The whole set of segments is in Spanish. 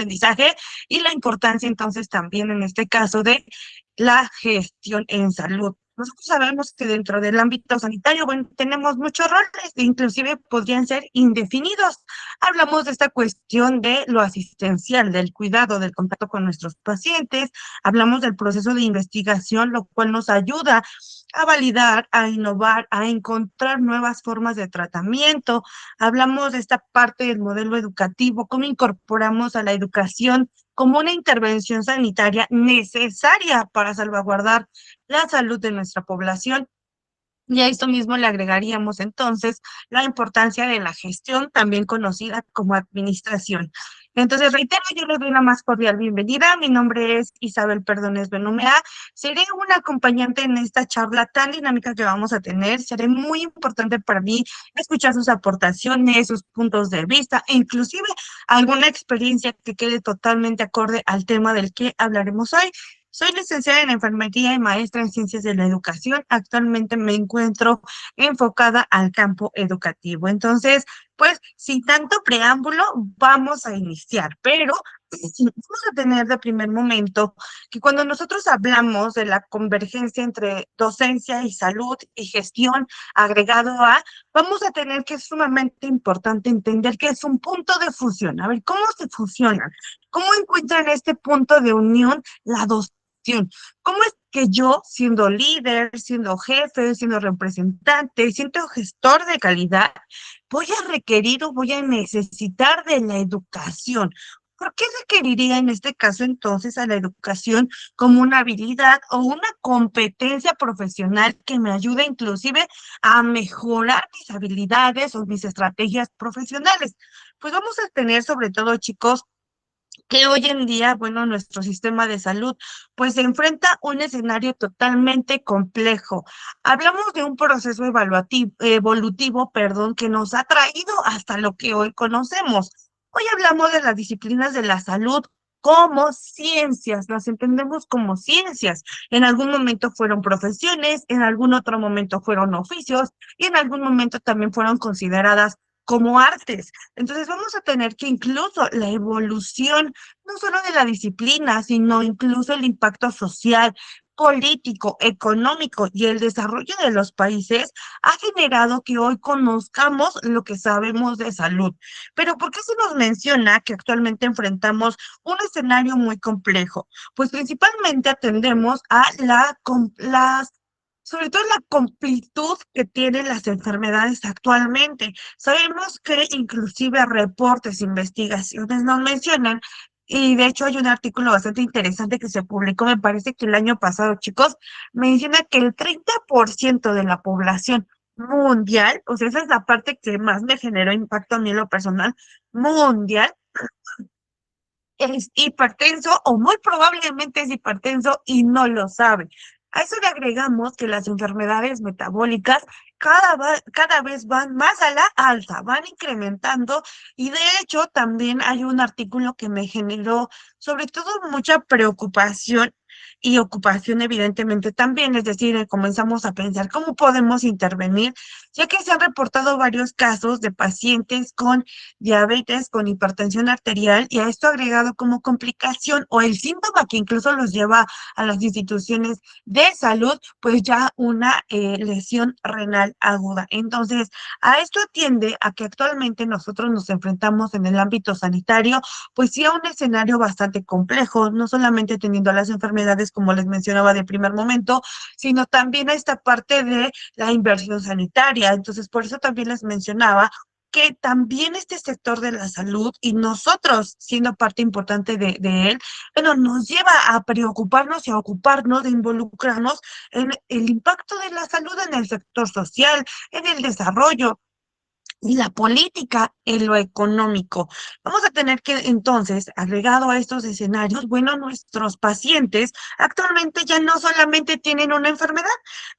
aprendizaje y la importancia entonces también en este caso de la gestión en salud. Nosotros sabemos que dentro del ámbito sanitario, bueno, tenemos muchos roles, inclusive podrían ser indefinidos. Hablamos de esta cuestión de lo asistencial, del cuidado, del contacto con nuestros pacientes, hablamos del proceso de investigación, lo cual nos ayuda a validar, a innovar, a encontrar nuevas formas de tratamiento. Hablamos de esta parte del modelo educativo, cómo incorporamos a la educación como una intervención sanitaria necesaria para salvaguardar la salud de nuestra población. Y a esto mismo le agregaríamos entonces la importancia de la gestión, también conocida como administración. Entonces, reitero, yo les doy una más cordial bienvenida. Mi nombre es Isabel Perdones Benumea. Seré una acompañante en esta charla tan dinámica que vamos a tener. Seré muy importante para mí escuchar sus aportaciones, sus puntos de vista e inclusive alguna experiencia que quede totalmente acorde al tema del que hablaremos hoy. Soy licenciada en enfermería y maestra en ciencias de la educación. Actualmente me encuentro enfocada al campo educativo. Entonces, pues, sin tanto preámbulo, vamos a iniciar. Pero vamos a tener de primer momento que cuando nosotros hablamos de la convergencia entre docencia y salud y gestión agregado a, vamos a tener que es sumamente importante entender que es un punto de fusión. A ver, ¿cómo se fusionan? ¿Cómo encuentran este punto de unión la docencia? ¿Cómo es que yo, siendo líder, siendo jefe, siendo representante, siendo gestor de calidad, voy a requerir o voy a necesitar de la educación? ¿Por qué requeriría en este caso entonces a la educación como una habilidad o una competencia profesional que me ayude inclusive a mejorar mis habilidades o mis estrategias profesionales? Pues vamos a tener sobre todo, chicos, que hoy en día, bueno, nuestro sistema de salud, pues se enfrenta a un escenario totalmente complejo. Hablamos de un proceso evolutivo, perdón, que nos ha traído hasta lo que hoy conocemos. Hoy hablamos de las disciplinas de la salud como ciencias, las entendemos como ciencias. En algún momento fueron profesiones, en algún otro momento fueron oficios y en algún momento también fueron consideradas como artes. Entonces vamos a tener que incluso la evolución no solo de la disciplina, sino incluso el impacto social, político, económico y el desarrollo de los países ha generado que hoy conozcamos lo que sabemos de salud. Pero ¿por qué se nos menciona que actualmente enfrentamos un escenario muy complejo? Pues principalmente atendemos a las sobre todo la completud que tienen las enfermedades actualmente. Sabemos que inclusive reportes, investigaciones nos mencionan, y de hecho hay un artículo bastante interesante que se publicó, me parece que el año pasado, chicos, menciona que el 30% de la población mundial, o sea, esa es la parte que más me generó impacto a mí en lo personal, mundial, es hipertenso o muy probablemente es hipertenso y no lo sabe. A eso le agregamos que las enfermedades metabólicas cada vez van más a la alza, van incrementando y de hecho también hay un artículo que me generó sobre todo mucha preocupación y ocupación evidentemente también, es decir, comenzamos a pensar cómo podemos intervenir, ya que se han reportado varios casos de pacientes con diabetes, con hipertensión arterial y a esto agregado como complicación o el síntoma que incluso los lleva a las instituciones de salud, pues ya una lesión renal aguda. Entonces, a esto atiende a que actualmente nosotros nos enfrentamos en el ámbito sanitario, pues sí a un escenario bastante complejo, no solamente teniendo las enfermedades como les mencionaba de primer momento, sino también a esta parte de la inversión sanitaria. Entonces, por eso también les mencionaba que también este sector de la salud y nosotros siendo parte importante de él, bueno, nos lleva a preocuparnos y a ocuparnos de involucrarnos en el impacto de la salud en el sector social, en el desarrollo y la política en lo económico. Vamos a tener que entonces, agregado a estos escenarios, bueno, nuestros pacientes actualmente ya no solamente tienen una enfermedad,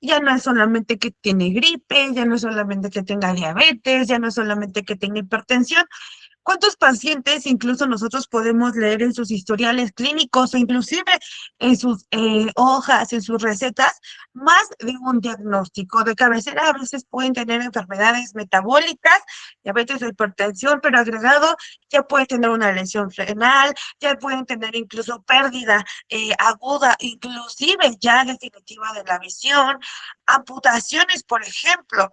ya no es solamente que tiene gripe, ya no es solamente que tenga diabetes, ya no es solamente que tenga hipertensión, ¿Cuántos pacientes incluso nosotros podemos leer en sus historiales clínicos o inclusive en sus hojas, en sus recetas, más de un diagnóstico de cabecera? A veces pueden tener enfermedades metabólicas, diabetes o hipertensión, pero agregado ya pueden tener una lesión renal, ya pueden tener incluso pérdida aguda, inclusive ya definitiva de la visión, amputaciones, por ejemplo.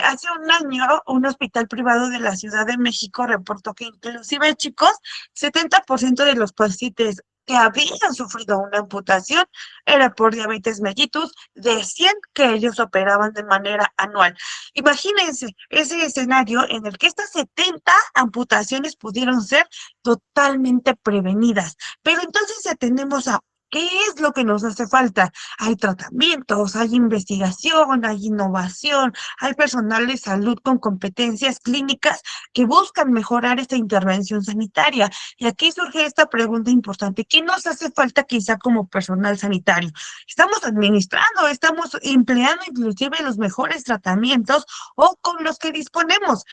Hace un año, un hospital privado de la Ciudad de México reportó que inclusive, chicos, 70% de los pacientes que habían sufrido una amputación era por diabetes mellitus de 100 que ellos operaban de manera anual. Imagínense ese escenario en el que estas 70 amputaciones pudieron ser totalmente prevenidas. Pero entonces atendemos a ¿qué es lo que nos hace falta? Hay tratamientos, hay investigación, hay innovación, hay personal de salud con competencias clínicas que buscan mejorar esta intervención sanitaria. Y aquí surge esta pregunta importante. ¿Qué nos hace falta quizá como personal sanitario? ¿Estamos administrando, estamos empleando inclusive los mejores tratamientos o con los que disponemos?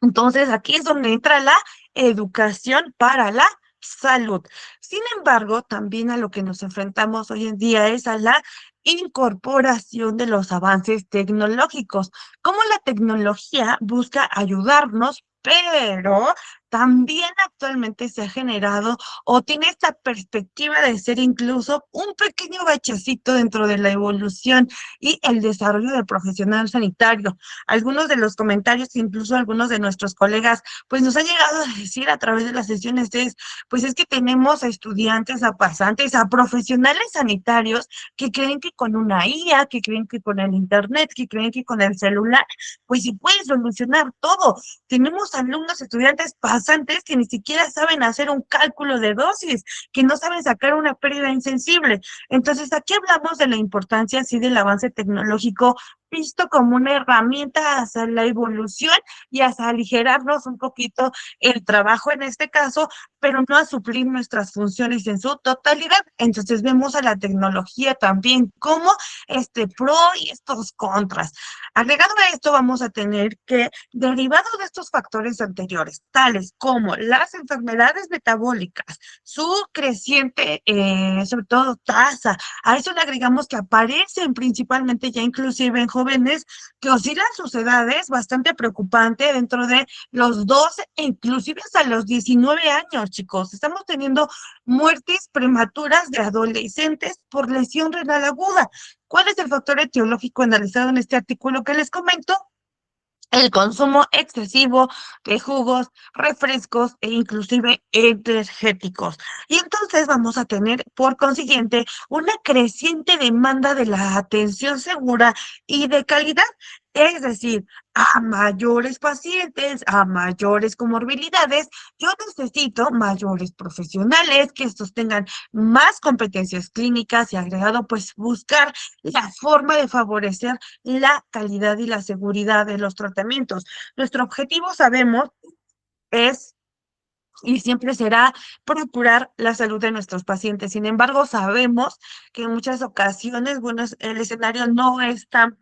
Entonces, aquí es donde entra la educación para la salud. Sin embargo, también a lo que nos enfrentamos hoy en día es a la incorporación de los avances tecnológicos. Cómo la tecnología busca ayudarnos, pero también actualmente se ha generado o tiene esta perspectiva de ser incluso un pequeño bachecito dentro de la evolución y el desarrollo del profesional sanitario. Algunos de los comentarios que incluso algunos de nuestros colegas pues nos han llegado a decir a través de las sesiones es, pues es que tenemos a estudiantes, a pasantes, a profesionales sanitarios que creen que con una IA, que creen que con el internet, que creen que con el celular, pues se puede solucionar todo. Tenemos alumnos, estudiantes, pasantes que ni siquiera saben hacer un cálculo de dosis, que no saben sacar una pérdida insensible. Entonces, aquí hablamos de la importancia, sí, del avance tecnológico visto como una herramienta hacia la evolución y hacia aligerarnos un poquito el trabajo en este caso, pero no a suplir nuestras funciones en su totalidad. Entonces vemos a la tecnología también como este pro y estos contras. Agregado a esto, vamos a tener que, derivado de estos factores anteriores, tales como las enfermedades metabólicas, su creciente, sobre todo tasa, a eso le agregamos que aparecen principalmente ya inclusive en jóvenes que oscilan sus edades bastante preocupante dentro de los 12 e inclusive hasta los 19 años, chicos. Estamos teniendo muertes prematuras de adolescentes por lesión renal aguda. ¿Cuál es el factor etiológico analizado en este artículo que les comento? El consumo excesivo de jugos, refrescos e inclusive energéticos. Y entonces vamos a tener, por consiguiente, una creciente demanda de la atención segura y de calidad. Es decir, a mayores pacientes, a mayores comorbilidades, yo necesito mayores profesionales que estos tengan más competencias clínicas y agregado, pues buscar la forma de favorecer la calidad y la seguridad de los tratamientos. Nuestro objetivo, sabemos, es y siempre será procurar la salud de nuestros pacientes. Sin embargo, sabemos que en muchas ocasiones, bueno, el escenario no es tan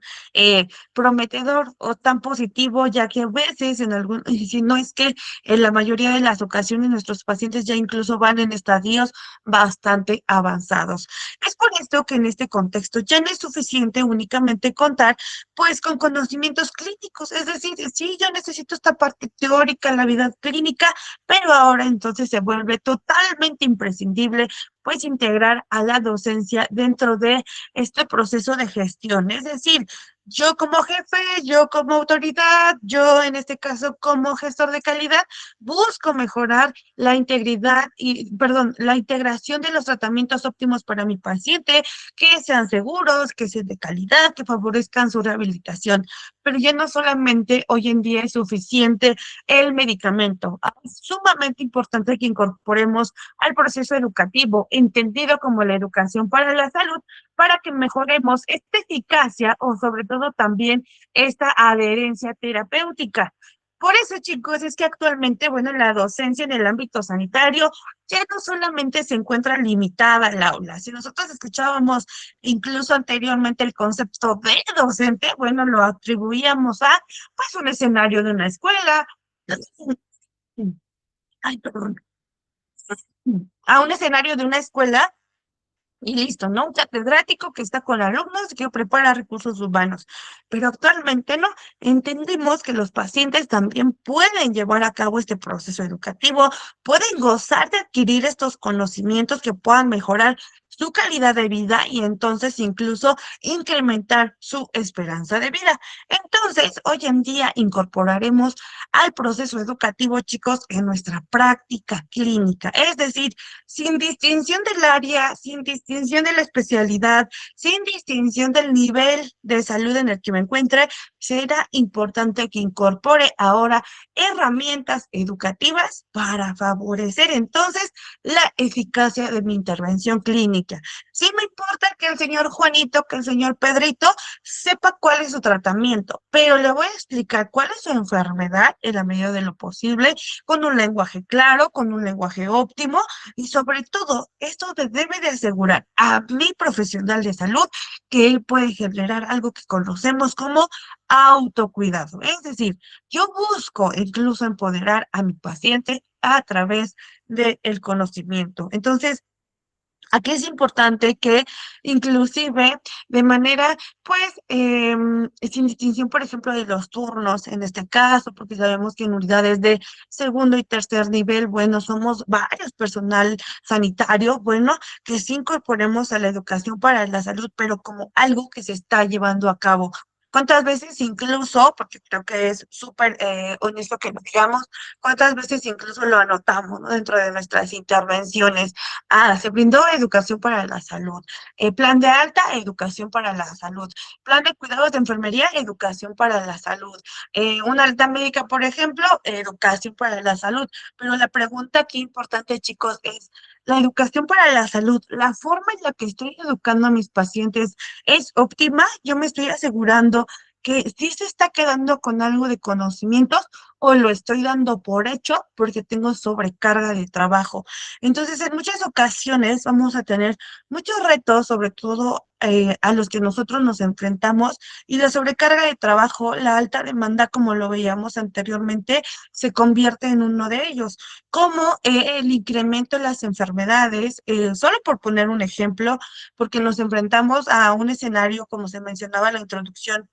prometedor o tan positivo, ya que a veces, si no es que en la mayoría de las ocasiones nuestros pacientes ya incluso van en estadios bastante avanzados. Es por esto que en este contexto ya no es suficiente únicamente contar pues con conocimientos clínicos, es decir, sí, yo necesito esta parte teórica, la vida clínica, pero ahora entonces se vuelve totalmente imprescindible pues integrar a la docencia dentro de este proceso de gestión. Es decir, yo como jefe, yo como autoridad, yo en este caso como gestor de calidad, busco mejorar la integridad y, perdón, la integración de los tratamientos óptimos para mi paciente, que sean seguros, que sean de calidad, que favorezcan su rehabilitación. Pero ya no solamente hoy en día es suficiente el medicamento. Es sumamente importante que incorporemos al proceso educativo, entendido como la educación para la salud, para que mejoremos esta eficacia o sobre todo también esta adherencia terapéutica. Por eso, chicos, es que actualmente, bueno, la docencia en el ámbito sanitario ya no solamente se encuentra limitada al aula. Si nosotros escuchábamos incluso anteriormente el concepto de docente, bueno, lo atribuíamos a, pues, un escenario de una escuela, Ay, perdón, a un escenario de una escuela y listo, ¿no? Un catedrático que está con alumnos y que prepara recursos humanos. Pero actualmente no. Entendemos que los pacientes también pueden llevar a cabo este proceso educativo, pueden gozar de adquirir estos conocimientos que puedan mejorar su calidad de vida y entonces incluso incrementar su esperanza de vida. Entonces, hoy en día incorporaremos al proceso educativo, chicos, en nuestra práctica clínica. Es decir, sin distinción del área, sin distinción de la especialidad, sin distinción del nivel de salud en el que me encuentre, será importante que incorpore ahora herramientas educativas para favorecer entonces la eficacia de mi intervención clínica. Sí me importa que el señor Juanito, que el señor Pedrito sepa cuál es su tratamiento, pero le voy a explicar cuál es su enfermedad en la medida de lo posible, con un lenguaje claro, con un lenguaje óptimo, y sobre todo, esto te debe de asegurar a mi profesional de salud que él puede generar algo que conocemos como autocuidado. Es decir, yo busco incluso empoderar a mi paciente a través del conocimiento. Entonces, aquí es importante que inclusive de manera, pues, sin distinción, por ejemplo, de los turnos en este caso, porque sabemos que en unidades de segundo y tercer nivel, bueno, somos varios personal sanitario, bueno, que sí incorporemos a la educación para la salud, pero como algo que se está llevando a cabo. ¿Cuántas veces incluso, porque creo que es súper honesto que lo digamos, cuántas veces incluso lo anotamos, ¿no? Dentro de nuestras intervenciones? Ah, se brindó educación para la salud. Plan de alta, educación para la salud. Plan de cuidados de enfermería, educación para la salud. Una alta médica, por ejemplo, educación para la salud. Pero la pregunta aquí importante, chicos, es, ¿la educación para la salud, la forma en la que estoy educando a mis pacientes es óptima? Yo me estoy asegurando que sí se está quedando con algo de conocimientos o lo estoy dando por hecho porque tengo sobrecarga de trabajo. Entonces, en muchas ocasiones vamos a tener muchos retos, sobre todo a los que nosotros nos enfrentamos, y la sobrecarga de trabajo, la alta demanda, como lo veíamos anteriormente, se convierte en uno de ellos, como el incremento de las enfermedades, solo por poner un ejemplo, porque nos enfrentamos a un escenario, como se mencionaba en la introducción,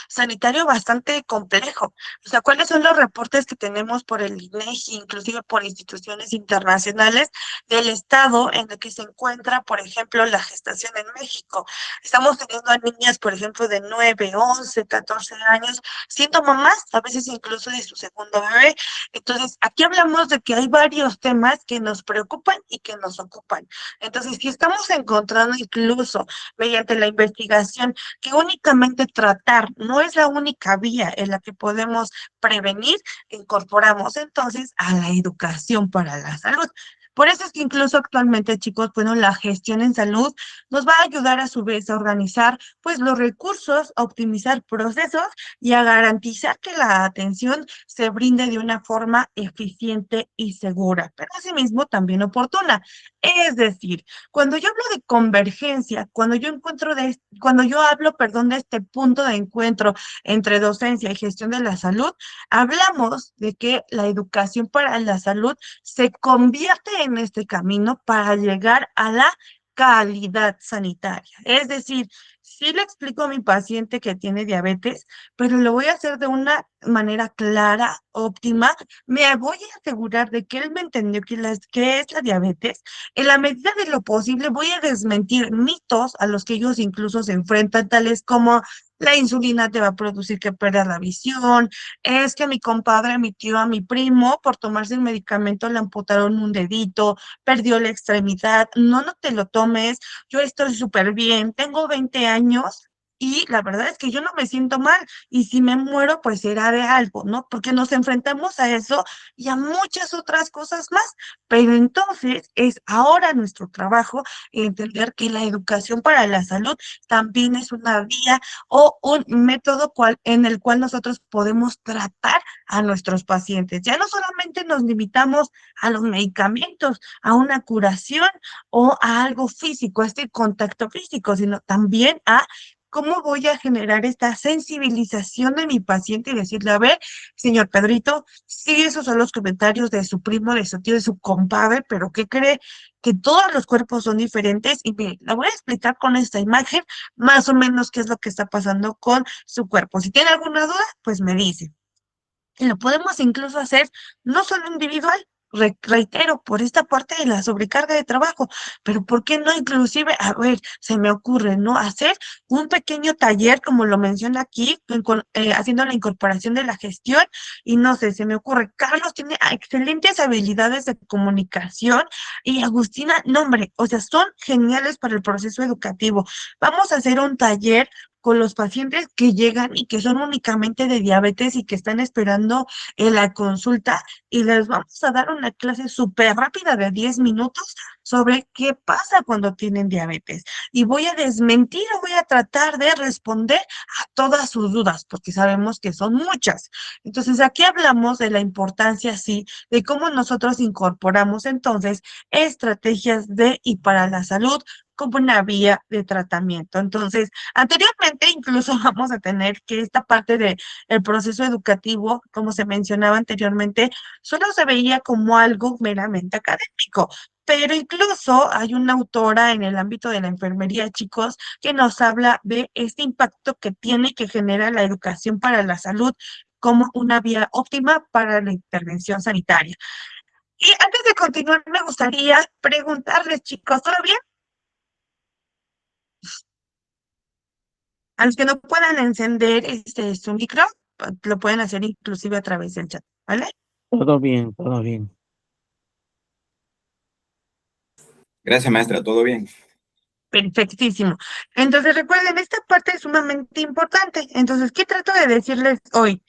sanitario bastante complejo. O sea, ¿cuáles son los reportes que tenemos por el INEGI, inclusive por instituciones internacionales del estado en el que se encuentra, por ejemplo, la gestación en México? Estamos teniendo a niñas, por ejemplo, de 9, 11, 14 años, siendo mamás, a veces incluso de su segundo bebé. Entonces, aquí hablamos de que hay varios temas que nos preocupan y que nos ocupan. Entonces, si estamos encontrando incluso mediante la investigación que únicamente tratar no es la única vía en la que podemos prevenir, incorporamos entonces a la educación para la salud. Por eso es que incluso actualmente, chicos, bueno, la gestión en salud nos va a ayudar a su vez a organizar pues los recursos, a optimizar procesos y a garantizar que la atención se brinde de una forma eficiente y segura, pero asimismo también oportuna. Es decir, cuando yo hablo de convergencia, cuando yo hablo, perdón, de este punto de encuentro entre docencia y gestión de la salud, hablamos de que la educación para la salud se convierte en este camino para llegar a la calidad sanitaria. Es decir, sí le explico a mi paciente que tiene diabetes, pero lo voy a hacer de una manera clara, óptima. Me voy a asegurar de que él me entendió que es la diabetes. En la medida de lo posible voy a desmentir mitos a los que ellos incluso se enfrentan, tales como la insulina te va a producir que pierdas la visión, es que mi compadre, mi tío, a mi primo, por tomarse el medicamento le amputaron un dedito, perdió la extremidad, no, no te lo tomes, yo estoy súper bien, tengo 20 años. Y la verdad es que yo no me siento mal, y si me muero, pues será de algo, ¿no? Porque nos enfrentamos a eso y a muchas otras cosas más. Pero entonces es ahora nuestro trabajo entender que la educación para la salud también es una vía o un método en el cual nosotros podemos tratar a nuestros pacientes. Ya no solamente nos limitamos a los medicamentos, a una curación o a algo físico, a este contacto físico, sino también a ¿cómo voy a generar esta sensibilización de mi paciente y decirle, a ver, señor Pedrito, sí, esos son los comentarios de su primo, de su tío, de su compadre, pero ¿qué cree? Que todos los cuerpos son diferentes y mire, la voy a explicar con esta imagen más o menos qué es lo que está pasando con su cuerpo. Si tiene alguna duda, pues me dice. Y lo podemos incluso hacer no solo individual, reitero, por esta parte de la sobrecarga de trabajo, pero ¿por qué no inclusive, a ver, se me ocurre, ¿no? Hacer un pequeño taller, como lo menciona aquí, haciendo la incorporación de la gestión, y no sé, se me ocurre, Carlos tiene excelentes habilidades de comunicación y Agustina, no, hombre, o sea, son geniales para el proceso educativo. Vamos a hacer un taller con los pacientes que llegan y que son únicamente de diabetes y que están esperando en la consulta y les vamos a dar una clase súper rápida de 10 minutos sobre qué pasa cuando tienen diabetes. Y voy a desmentir o voy a tratar de responder a todas sus dudas, porque sabemos que son muchas. Entonces, aquí hablamos de la importancia, sí, de cómo nosotros incorporamos entonces estrategias de y para la salud como una vía de tratamiento. Entonces, anteriormente incluso vamos a tener que esta parte de el proceso educativo, como se mencionaba anteriormente, solo se veía como algo meramente académico. Pero incluso hay una autora en el ámbito de la enfermería, chicos, que nos habla de este impacto que tiene y que genera la educación para la salud como una vía óptima para la intervención sanitaria. Y antes de continuar, me gustaría preguntarles, chicos, ¿todo bien? A los que no puedan encender su micro, lo pueden hacer inclusive a través del chat, ¿vale? Todo bien, todo bien. Gracias, maestra, todo bien. Perfectísimo. Entonces, recuerden, esta parte es sumamente importante. Entonces, ¿qué trato de decirles hoy?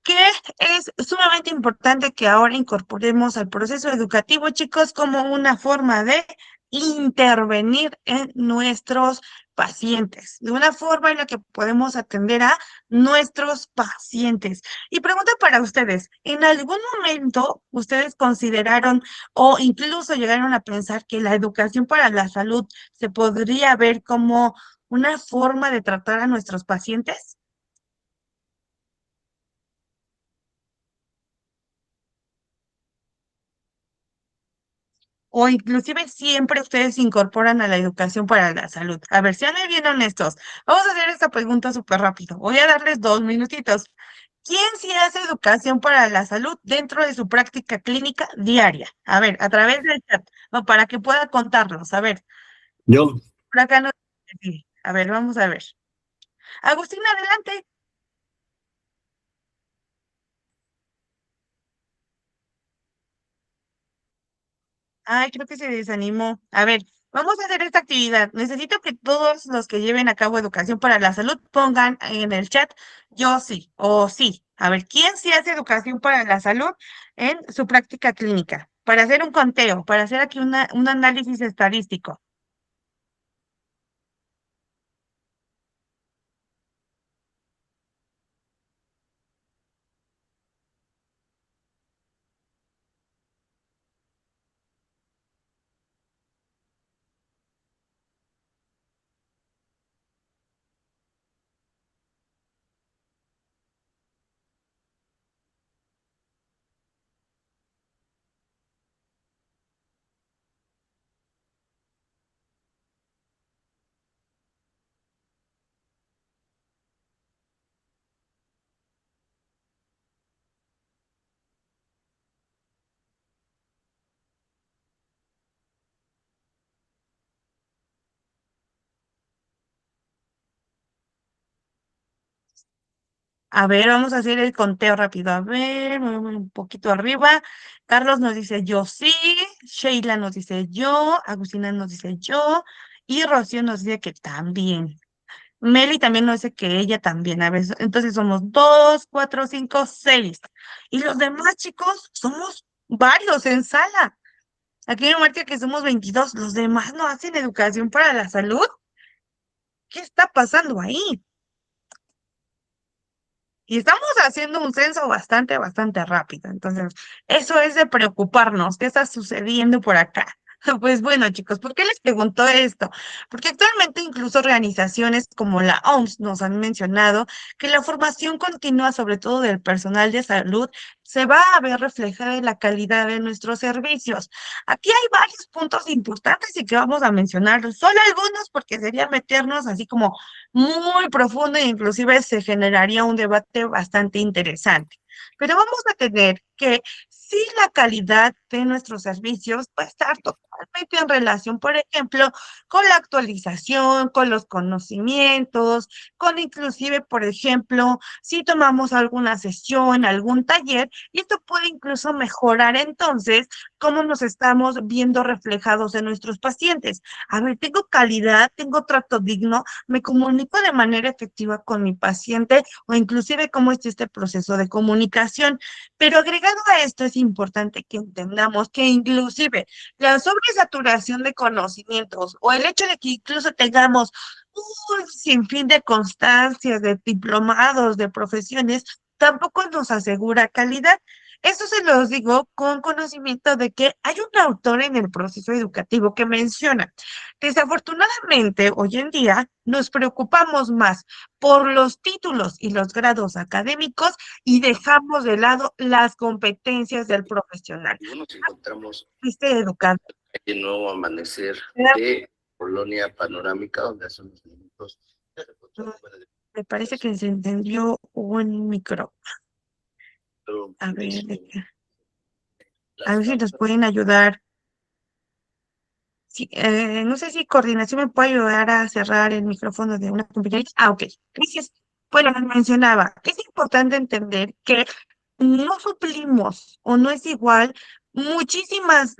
Que es sumamente importante que ahora incorporemos al proceso educativo, chicos, como una forma de intervenir en nuestros pacientes, de una forma en la que podemos atender a nuestros pacientes. Y pregunta para ustedes, ¿en algún momento ustedes consideraron o incluso llegaron a pensar que la educación para la salud se podría ver como una forma de tratar a nuestros pacientes? O inclusive siempre ustedes se incorporan a la educación para la salud. A ver, sean bien honestos. Vamos a hacer esta pregunta súper rápido. Voy a darles 2 minutitos. ¿Quién sí hace educación para la salud dentro de su práctica clínica diaria? A ver, a través del chat, o para que pueda contarlos. A ver, Yo, por acá no. Sí. A ver, vamos a ver. Agustín, adelante. Ay, creo que se desanimó. A ver, vamos a hacer esta actividad. Necesito que todos los que lleven a cabo educación para la salud pongan en el chat yo sí o sí. A ver, ¿quién sí hace educación para la salud en su práctica clínica? Para hacer un conteo, para hacer aquí un análisis estadístico. A ver, vamos a hacer el conteo rápido. A ver, un poquito arriba. Carlos nos dice yo sí, Sheila nos dice yo, Agustina nos dice yo y Rocío nos dice que también. Meli también nos dice que ella también. A ver, entonces somos 2, 4, 5, 6. Y los demás chicos somos varios en sala. Aquí me marca que somos 22. Los demás no hacen educación para la salud. ¿Qué está pasando ahí? Y estamos haciendo un censo bastante rápido. Entonces, eso es de preocuparnos. ¿Qué está sucediendo por acá? Pues bueno, chicos, ¿por qué les pregunto esto? Porque actualmente incluso organizaciones como la OMS nos han mencionado que la formación continua, sobre todo del personal de salud, se va a ver reflejada en la calidad de nuestros servicios. Aquí hay varios puntos importantes y que vamos a mencionar, solo algunos porque sería meternos así como muy profundo e inclusive se generaría un debate bastante interesante. Pero vamos a tener que sí, la calidad de nuestros servicios va a estar totalmente en relación, por ejemplo, con la actualización, con los conocimientos, con inclusive, por ejemplo, si tomamos alguna sesión, algún taller, y esto puede incluso mejorar entonces cómo nos estamos viendo reflejados en nuestros pacientes. A ver, tengo calidad, tengo trato digno, me comunico de manera efectiva con mi paciente o inclusive cómo es este proceso de comunicación. Pero agregado a esto es importante que entendamos que inclusive la sobresaturación de conocimientos o el hecho de que incluso tengamos un sinfín de constancias, de diplomados, de profesiones, tampoco nos asegura calidad. Eso se los digo con conocimiento de que hay un autor en el proceso educativo que menciona, desafortunadamente, hoy en día nos preocupamos más por los títulos y los grados académicos y dejamos de lado las competencias del profesional. Y nos encontramos Este educador. en el nuevo amanecer de Colonia Panorámica, donde hacen los minutos. Me parece que se encendió un micro. A ver, a ver si nos pueden ayudar. Sí, no sé si coordinación me puede ayudar a cerrar el micrófono de una compañerita. Ah, ok. Gracias. Bueno, les mencionaba, es importante entender que no suplimos o no es igual muchísimas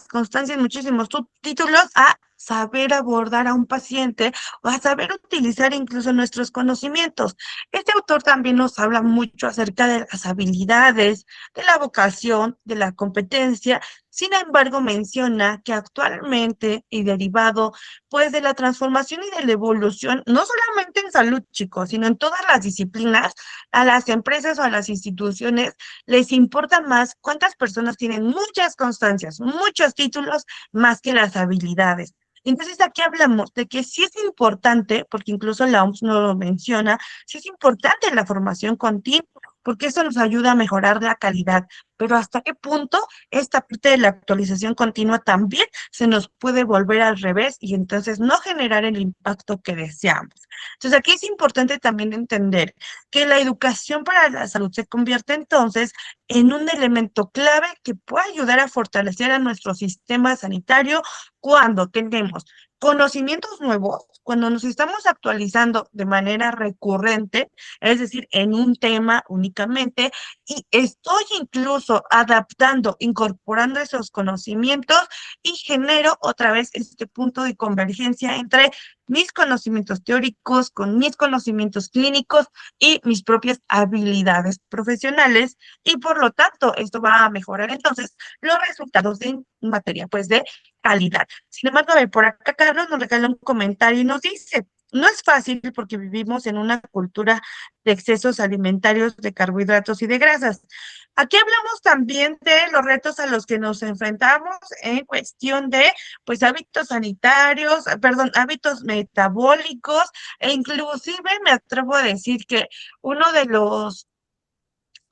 constancias, muchísimos subtítulos a saber abordar a un paciente o a saber utilizar incluso nuestros conocimientos. Este autor también nos habla mucho acerca de las habilidades, de la vocación, de la competencia. Sin embargo, menciona que actualmente y derivado pues de la transformación y de la evolución, no solamente en salud, chicos, sino en todas las disciplinas, a las empresas o a las instituciones les importa más cuántas personas tienen muchas constancias, muchos títulos, más que las habilidades. Entonces aquí hablamos de que sí es importante, porque incluso la OMS no lo menciona, sí es importante la formación continua, porque eso nos ayuda a mejorar la calidad, pero hasta qué punto esta parte de la actualización continua también se nos puede volver al revés y entonces no generar el impacto que deseamos. Entonces aquí es importante también entender que la educación para la salud se convierte entonces en un elemento clave que puede ayudar a fortalecer a nuestro sistema sanitario cuando tenemos conocimientos nuevos, cuando nos estamos actualizando de manera recurrente, es decir, en un tema únicamente, y estoy incluso adaptando, incorporando esos conocimientos y genero otra vez este punto de convergencia entre mis conocimientos teóricos con mis conocimientos clínicos y mis propias habilidades profesionales y por lo tanto esto va a mejorar entonces los resultados de materia pues de calidad. Sin embargo, a ver, por acá Carlos nos regala un comentario y nos dice, no es fácil porque vivimos en una cultura de excesos alimentarios, de carbohidratos y de grasas. Aquí hablamos también de los retos a los que nos enfrentamos en cuestión de, pues, hábitos sanitarios, perdón, hábitos metabólicos, e inclusive me atrevo a decir que uno de los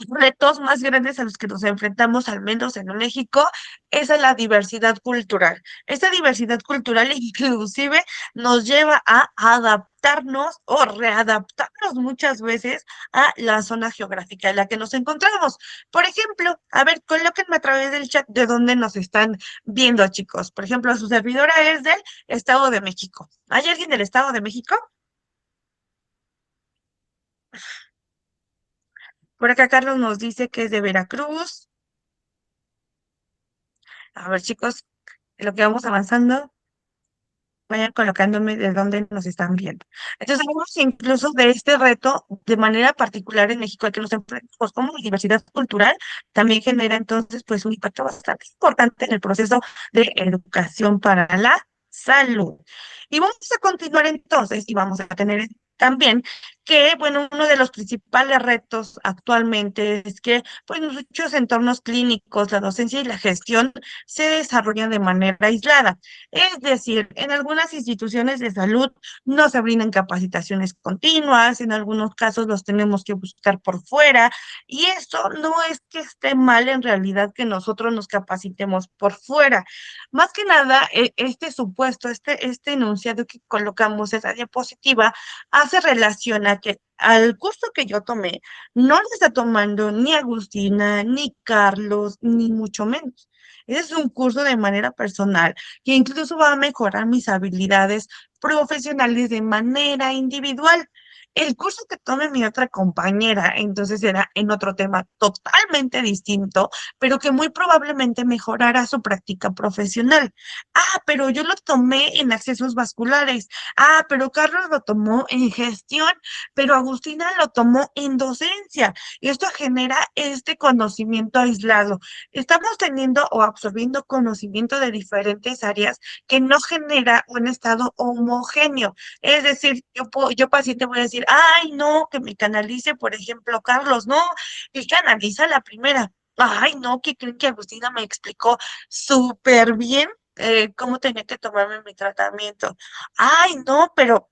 retos más grandes a los que nos enfrentamos, al menos en México, es a la diversidad cultural. Esta diversidad cultural inclusive nos lleva a adaptarnos o readaptarnos muchas veces a la zona geográfica en la que nos encontramos. Por ejemplo, a ver, colóquenme a través del chat de dónde nos están viendo, chicos. Por ejemplo, su servidora es del Estado de México. ¿Hay alguien del Estado de México? Por acá Carlos nos dice que es de Veracruz. A ver, chicos, en lo que vamos avanzando, vayan colocándome de dónde nos están viendo. Entonces, hablamos incluso de este reto de manera particular en México, al que nos enfrentamos como la diversidad cultural, también genera entonces pues un impacto bastante importante en el proceso de educación para la salud. Y vamos a continuar entonces y vamos a tener también que, bueno, uno de los principales retos actualmente es que, pues, muchos entornos clínicos, la docencia y la gestión se desarrollan de manera aislada. Es decir, en algunas instituciones de salud no se brindan capacitaciones continuas, en algunos casos los tenemos que buscar por fuera, y eso no es que esté mal en realidad que nosotros nos capacitemos por fuera. Más que nada, este supuesto, este enunciado que colocamos, esa diapositiva, hace relación a que al curso que yo tomé, no lo está tomando ni Agustina, ni Carlos, ni mucho menos. Ese es un curso de manera personal que incluso va a mejorar mis habilidades profesionales de manera individual. El curso que tome mi otra compañera, entonces era en otro tema totalmente distinto, pero que muy probablemente mejorara su práctica profesional. Ah, pero yo lo tomé en accesos vasculares. Ah, pero Carlos lo tomó en gestión, pero Agustina lo tomó en docencia. Y esto genera este conocimiento aislado. Estamos teniendo o absorbiendo conocimiento de diferentes áreas que no genera un estado homogéneo. Es decir, yo paciente voy a decir, ay, no, que me canalice, por ejemplo, Carlos, no, que canaliza la primera. Ay, no, que creen que Agustina me explicó súper bien cómo tenía que tomarme mi tratamiento. Ay, no, pero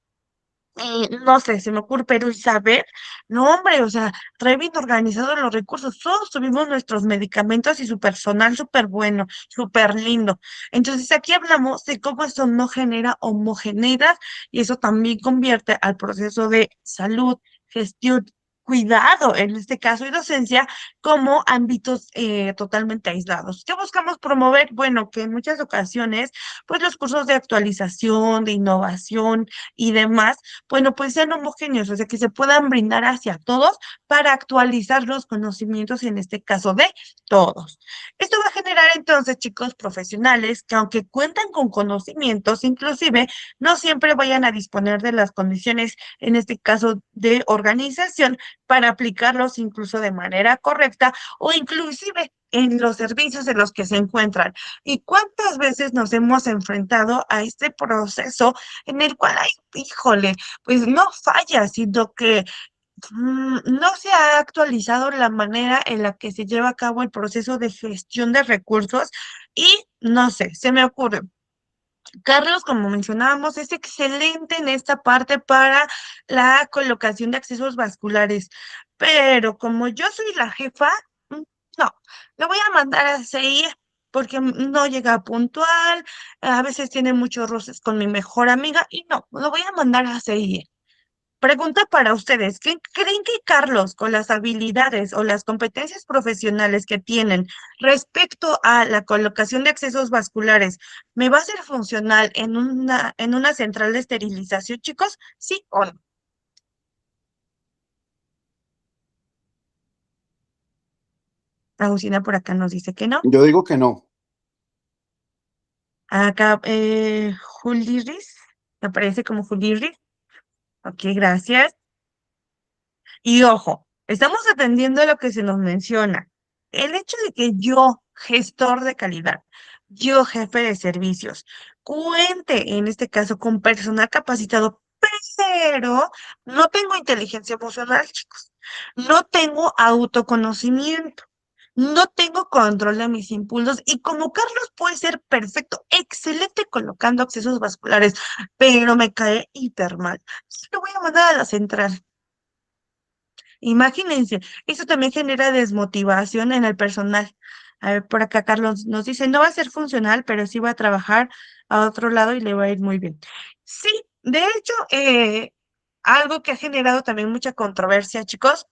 no sé, se me ocurre, pero Isabel, no, hombre, o sea, trae bien organizados los recursos, todos tuvimos nuestros medicamentos y su personal súper bueno, súper lindo. Entonces, aquí hablamos de cómo esto no genera homogeneidad y eso también convierte al proceso de salud, gestión, cuidado, en este caso, y docencia, como ámbitos totalmente aislados. ¿Qué buscamos promover? Bueno, que en muchas ocasiones, pues los cursos de actualización, de innovación y demás, bueno, pues sean homogéneos, o sea, que se puedan brindar hacia todos para actualizar los conocimientos, en este caso de todos. Esto va a generar entonces chicos profesionales que aunque cuentan con conocimientos, inclusive no siempre vayan a disponer de las condiciones, en este caso de organización, para aplicarlos incluso de manera correcta o inclusive en los servicios en los que se encuentran. ¿Y cuántas veces nos hemos enfrentado a este proceso en el cual hay, híjole, pues no falla, sino que no se ha actualizado la manera en la que se lleva a cabo el proceso de gestión de recursos y no sé, se me ocurre. Carlos, como mencionábamos, es excelente en esta parte para la colocación de accesos vasculares, pero como yo soy la jefa, mm, no, lo voy a mandar a CI porque no llega puntual, a veces tiene muchos roces con mi mejor amiga y no, lo voy a mandar a CI. Pregunta para ustedes, ¿creen que Carlos, con las habilidades o las competencias profesionales que tienen respecto a la colocación de accesos vasculares, me va a ser funcional en una central de esterilización, chicos? ¿Sí o no? Agustina por acá nos dice que no. Yo digo que no. Acá, Julirris, me aparece como Julirris. Ok, gracias. Y ojo, estamos atendiendo lo que se nos menciona. El hecho de que yo, gestor de calidad, yo, jefe de servicios, cuente en este caso con personal capacitado, pero no tengo inteligencia emocional, chicos. No tengo autoconocimiento. No tengo control de mis impulsos y como Carlos puede ser perfecto, excelente colocando accesos vasculares, pero me cae hiper mal. Lo voy a mandar a la central. Imagínense, eso también genera desmotivación en el personal. A ver, por acá Carlos nos dice, no va a ser funcional, pero sí va a trabajar a otro lado y le va a ir muy bien. Sí, de hecho, algo que ha generado también mucha controversia, chicos,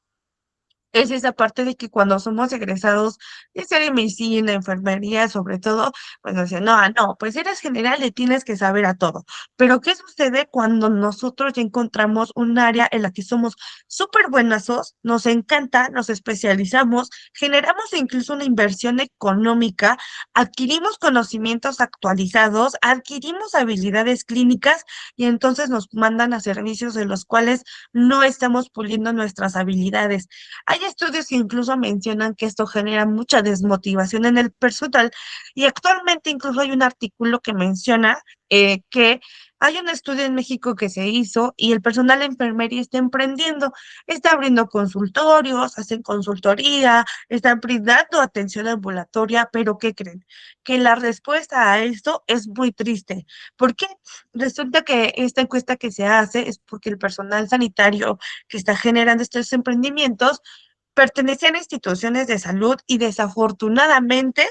es esa parte de que cuando somos egresados, ya sea de medicina, enfermería, sobre todo, pues nos dicen, no, no, pues eres general, le tienes que saber a todo. Pero ¿qué sucede cuando nosotros ya encontramos un área en la que somos súper buenazos, nos encanta, nos especializamos, generamos incluso una inversión económica, adquirimos conocimientos actualizados, adquirimos habilidades clínicas y entonces nos mandan a servicios de los cuales no estamos puliendo nuestras habilidades? Hay estudios que incluso mencionan que esto genera mucha desmotivación en el personal y actualmente incluso hay un artículo que menciona que hay un estudio en México que se hizo y el personal de enfermería está emprendiendo, está abriendo consultorios, hacen consultoría, están brindando atención ambulatoria, pero ¿qué creen? Que la respuesta a esto es muy triste. ¿Por qué? Resulta que esta encuesta que se hace es porque el personal sanitario que está generando estos emprendimientos pertenecían a instituciones de salud y desafortunadamente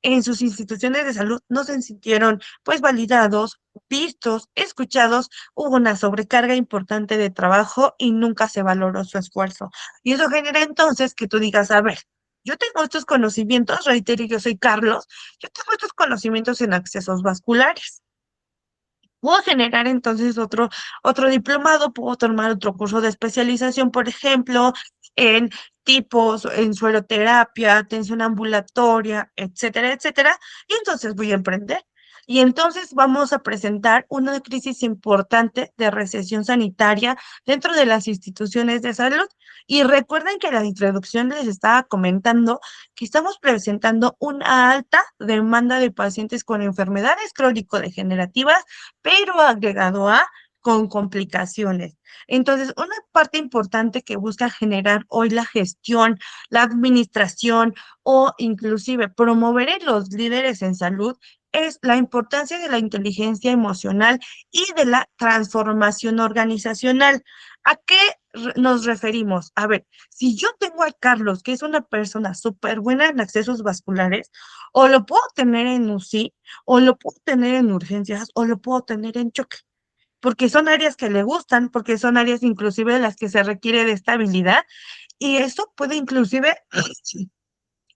en sus instituciones de salud no se sintieron pues validados, vistos, escuchados, hubo una sobrecarga importante de trabajo y nunca se valoró su esfuerzo. Y eso genera entonces que tú digas, a ver, yo tengo estos conocimientos, reitero, yo soy Carlos, yo tengo estos conocimientos en accesos vasculares. Puedo generar entonces otro diplomado, puedo tomar otro curso de especialización, por ejemplo, en tipos, en sueroterapia, atención ambulatoria, etcétera, etcétera, y entonces voy a emprender. Y entonces vamos a presentar una crisis importante de recesión sanitaria dentro de las instituciones de salud. Y recuerden que en la introducción les estaba comentando que estamos presentando una alta demanda de pacientes con enfermedades crónico-degenerativas pero agregado a con complicaciones. Entonces, una parte importante que busca generar hoy la gestión, la administración o inclusive promover en los líderes en salud es la importancia de la inteligencia emocional y de la transformación organizacional. ¿A qué nos referimos? A ver, si yo tengo a Carlos, que es una persona súper buena en accesos vasculares, o lo puedo tener en UCI, o lo puedo tener en urgencias o lo puedo tener en choque, porque son áreas que le gustan, porque son áreas inclusive de las que se requiere de estabilidad y eso puede inclusive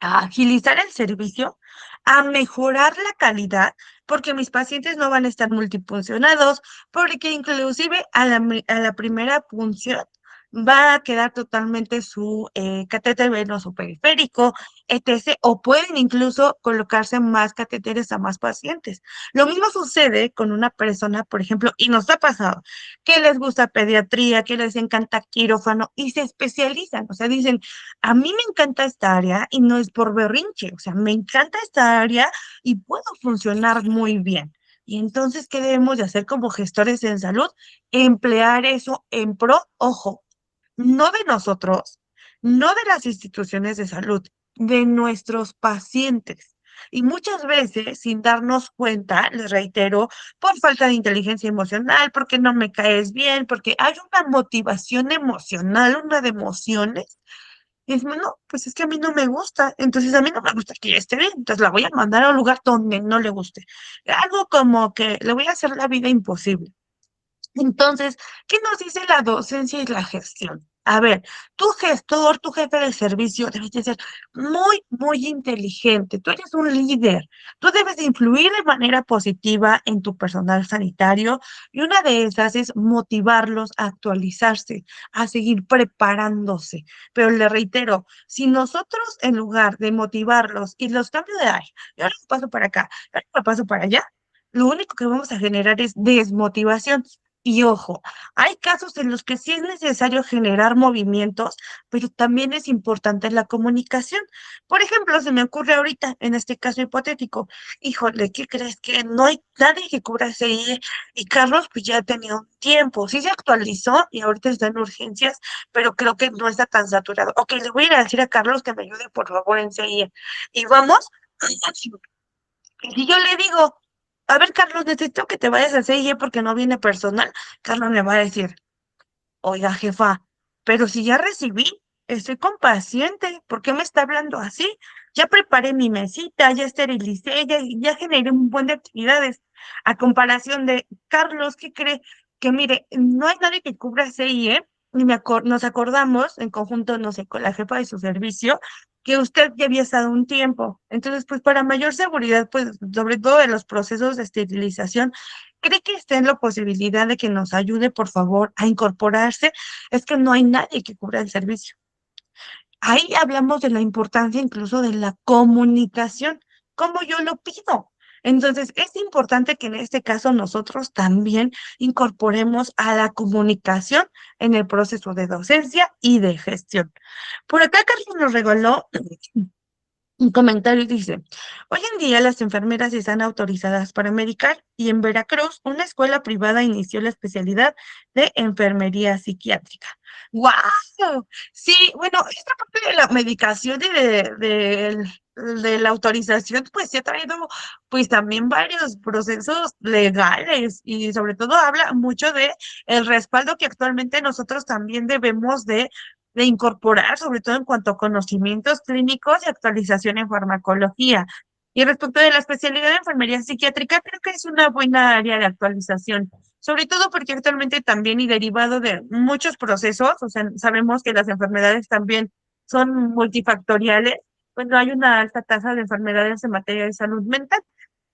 a agilizar el servicio, a mejorar la calidad, porque mis pacientes no van a estar multipuncionados, porque inclusive a la primera punción va a quedar totalmente su catéter venoso periférico, etc. O pueden incluso colocarse más catéteres a más pacientes. Lo mismo sucede con una persona, por ejemplo, y nos ha pasado, que les gusta pediatría, que les encanta quirófano y se especializan, o sea, dicen, a mí me encanta esta área y no es por berrinche, o sea, me encanta esta área y puedo funcionar muy bien. Y entonces, ¿qué debemos de hacer como gestores en salud? Emplear eso en pro, ojo, no de nosotros, no de las instituciones de salud, de nuestros pacientes. Y muchas veces, sin darnos cuenta, les reitero, por falta de inteligencia emocional, porque no me caes bien, porque hay una motivación emocional, una de emociones y es, no, pues es que a mí no me gusta, entonces a mí no me gusta que ella esté bien, entonces la voy a mandar a un lugar donde no le guste. Algo como que le voy a hacer la vida imposible. Entonces, ¿qué nos dice la docencia y la gestión? A ver, tu gestor, tu jefe de servicio, debes de ser muy, muy inteligente. Tú eres un líder. Tú debes de influir de manera positiva en tu personal sanitario y una de esas es motivarlos a actualizarse, a seguir preparándose. Pero le reitero, si nosotros en lugar de motivarlos y los cambios de, ay, yo ahora paso para acá, yo ahora paso para allá, lo único que vamos a generar es desmotivación. Y ojo, hay casos en los que sí es necesario generar movimientos, pero también es importante la comunicación. Por ejemplo, se me ocurre ahorita, en este caso hipotético, híjole, ¿qué crees? Que no hay nadie que cubra ese IE y Carlos pues ya tenía un tiempo, sí se actualizó y ahorita está en urgencias, pero creo que no está tan saturado. Ok, le voy a ir a decir a Carlos que me ayude por favor en CIE. Y vamos, y si yo le digo, a ver, Carlos, necesito que te vayas a CIE porque no viene personal, Carlos me va a decir, oiga, jefa, pero si ya recibí, estoy con paciente, ¿por qué me está hablando así? Ya preparé mi mesita, ya esterilicé, ya generé un buen de actividades. A comparación de Carlos, ¿qué cree? Que mire, no hay nadie que cubra CIE, y nos acordamos en conjunto, no sé, con la jefa de su servicio, que usted ya había estado un tiempo. Entonces, pues para mayor seguridad, pues sobre todo de los procesos de esterilización, ¿cree que esté en la posibilidad de que nos ayude, por favor, a incorporarse? Es que no hay nadie que cubra el servicio. Ahí hablamos de la importancia incluso de la comunicación, como yo lo pido. Entonces, es importante que en este caso nosotros también incorporemos a la comunicación en el proceso de docencia y de gestión. Por acá Carlos nos regaló Un comentario dice, hoy en día las enfermeras están autorizadas para medicar y en Veracruz una escuela privada inició la especialidad de enfermería psiquiátrica. ¡Wow! Sí, bueno, esta parte de la medicación y de la autorización, pues se ha traído pues también varios procesos legales y sobre todo habla mucho de el respaldo que actualmente nosotros también debemos de incorporar, sobre todo en cuanto a conocimientos clínicos y actualización en farmacología. Y respecto de la especialidad de enfermería psiquiátrica, creo que es una buena área de actualización, sobre todo porque actualmente también y derivado de muchos procesos, o sea, sabemos que las enfermedades también son multifactoriales, cuando hay una alta tasa de enfermedades en materia de salud mental.